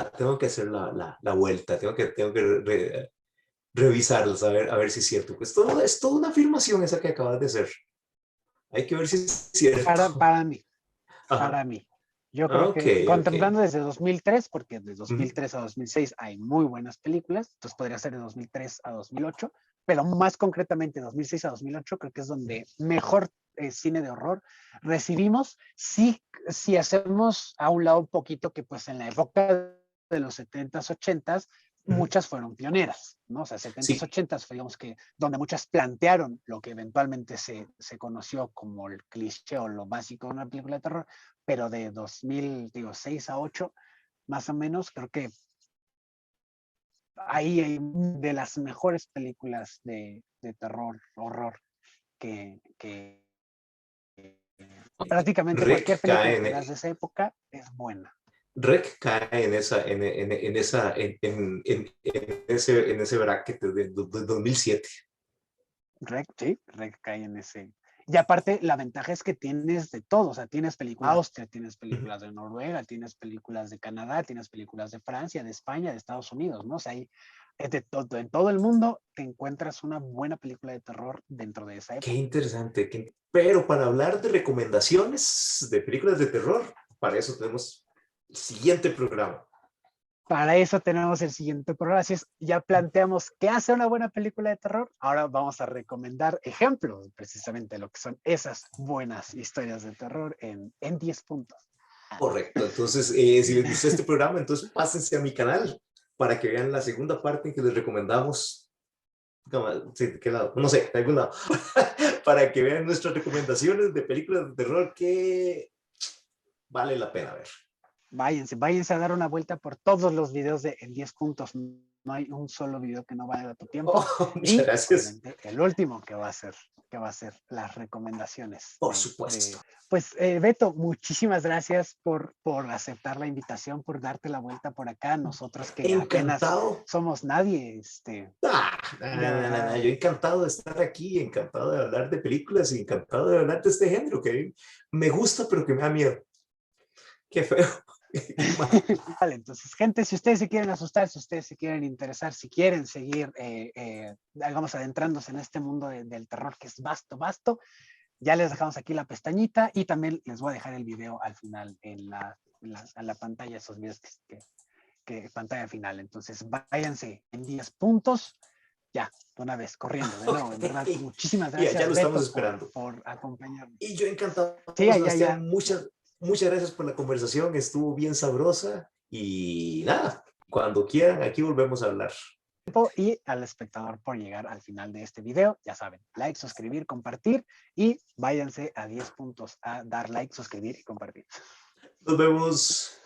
vuelta, tengo que revisarlos, a ver si es cierto. Pues todo, es toda una afirmación esa que acabas de hacer. Hay que ver si es Para, cierto. para mí, Ajá. para mí. Yo creo Ok, que ok. contemplando desde 2003, porque de Ujú. 2003 a 2006 hay muy buenas películas, entonces podría ser de 2003 a 2008, pero más concretamente 2006 a 2008 creo que es donde mejor cine de horror recibimos. Sí, si hacemos a un lado un poquito que pues en la época de los 70s, 80s, Ujú. muchas fueron pioneras, ¿no? O sea, 70s, Sí, 80s, digamos que donde muchas plantearon lo que eventualmente se conoció como el cliché o lo básico de una película de terror, pero de 2006 a 8, más o menos, creo que ahí hay de las mejores películas de terror, horror, que prácticamente cualquier Rec película cae que veas de esa época es buena. Rec cae en ese bracket de 2007. Sí, cae en ese. Y aparte, la ventaja es que tienes de todo, o sea, tienes películas de Austria, tienes Ujú. películas de Noruega, tienes películas de Canadá, tienes películas de Francia, de España, de Estados Unidos, ¿no? O sea, hay de todo, en todo el mundo te encuentras una buena película de terror dentro de esa Qué época. interesante. Pero para hablar de recomendaciones de películas de terror, para eso tenemos el siguiente programa. Para eso tenemos el siguiente programa. Así es, ya planteamos qué hace una buena película de terror. Ahora vamos a recomendar ejemplos precisamente de lo que son esas buenas historias de terror en 10 puntos. Correcto. Entonces, si les gustó este programa, entonces pásense a mi canal para que vean la segunda parte en que les recomendamos. Sí, ¿de qué lado? No sé, de algún lado. Para que vean nuestras recomendaciones de películas de terror que vale la pena ver. Váyanse a dar una vuelta por todos los videos de en 10 puntos. No hay un solo video que no valga tu tiempo. Oh, muchas Y gracias. obviamente el último que va a ser las recomendaciones Por supuesto. pues Beto, muchísimas gracias por aceptar la invitación, por darte la vuelta por acá. Nosotros que apenas Encantado. somos nadie, Yo ya, encantado de estar aquí, encantado de hablar de películas y encantado de hablar de este género que me gusta, pero que me da miedo. Qué feo. Qué mal. vale, entonces, gente, si ustedes se quieren asustar, si ustedes se quieren interesar, si quieren seguir, digamos, adentrándose en este mundo del terror que es vasto, vasto, ya les dejamos aquí la pestañita y también les voy a dejar el video al final en la pantalla, esos videos que pantalla final. Entonces, váyanse en 10 puntos, ya, de una vez, corriendo, de nuevo, en verdad, Okay. muchísimas Ya gracias, lo estamos Beto, esperando. por acompañarme. Y yo encantado, Sí, ya. Sebastián. Muchas gracias por la conversación. Estuvo bien sabrosa. Y nada, cuando quieran, aquí volvemos a hablar. Y al espectador por llegar al final de este video. Ya saben, like, suscribir, compartir y váyanse a 10 puntos a dar like, suscribir y compartir. Nos vemos.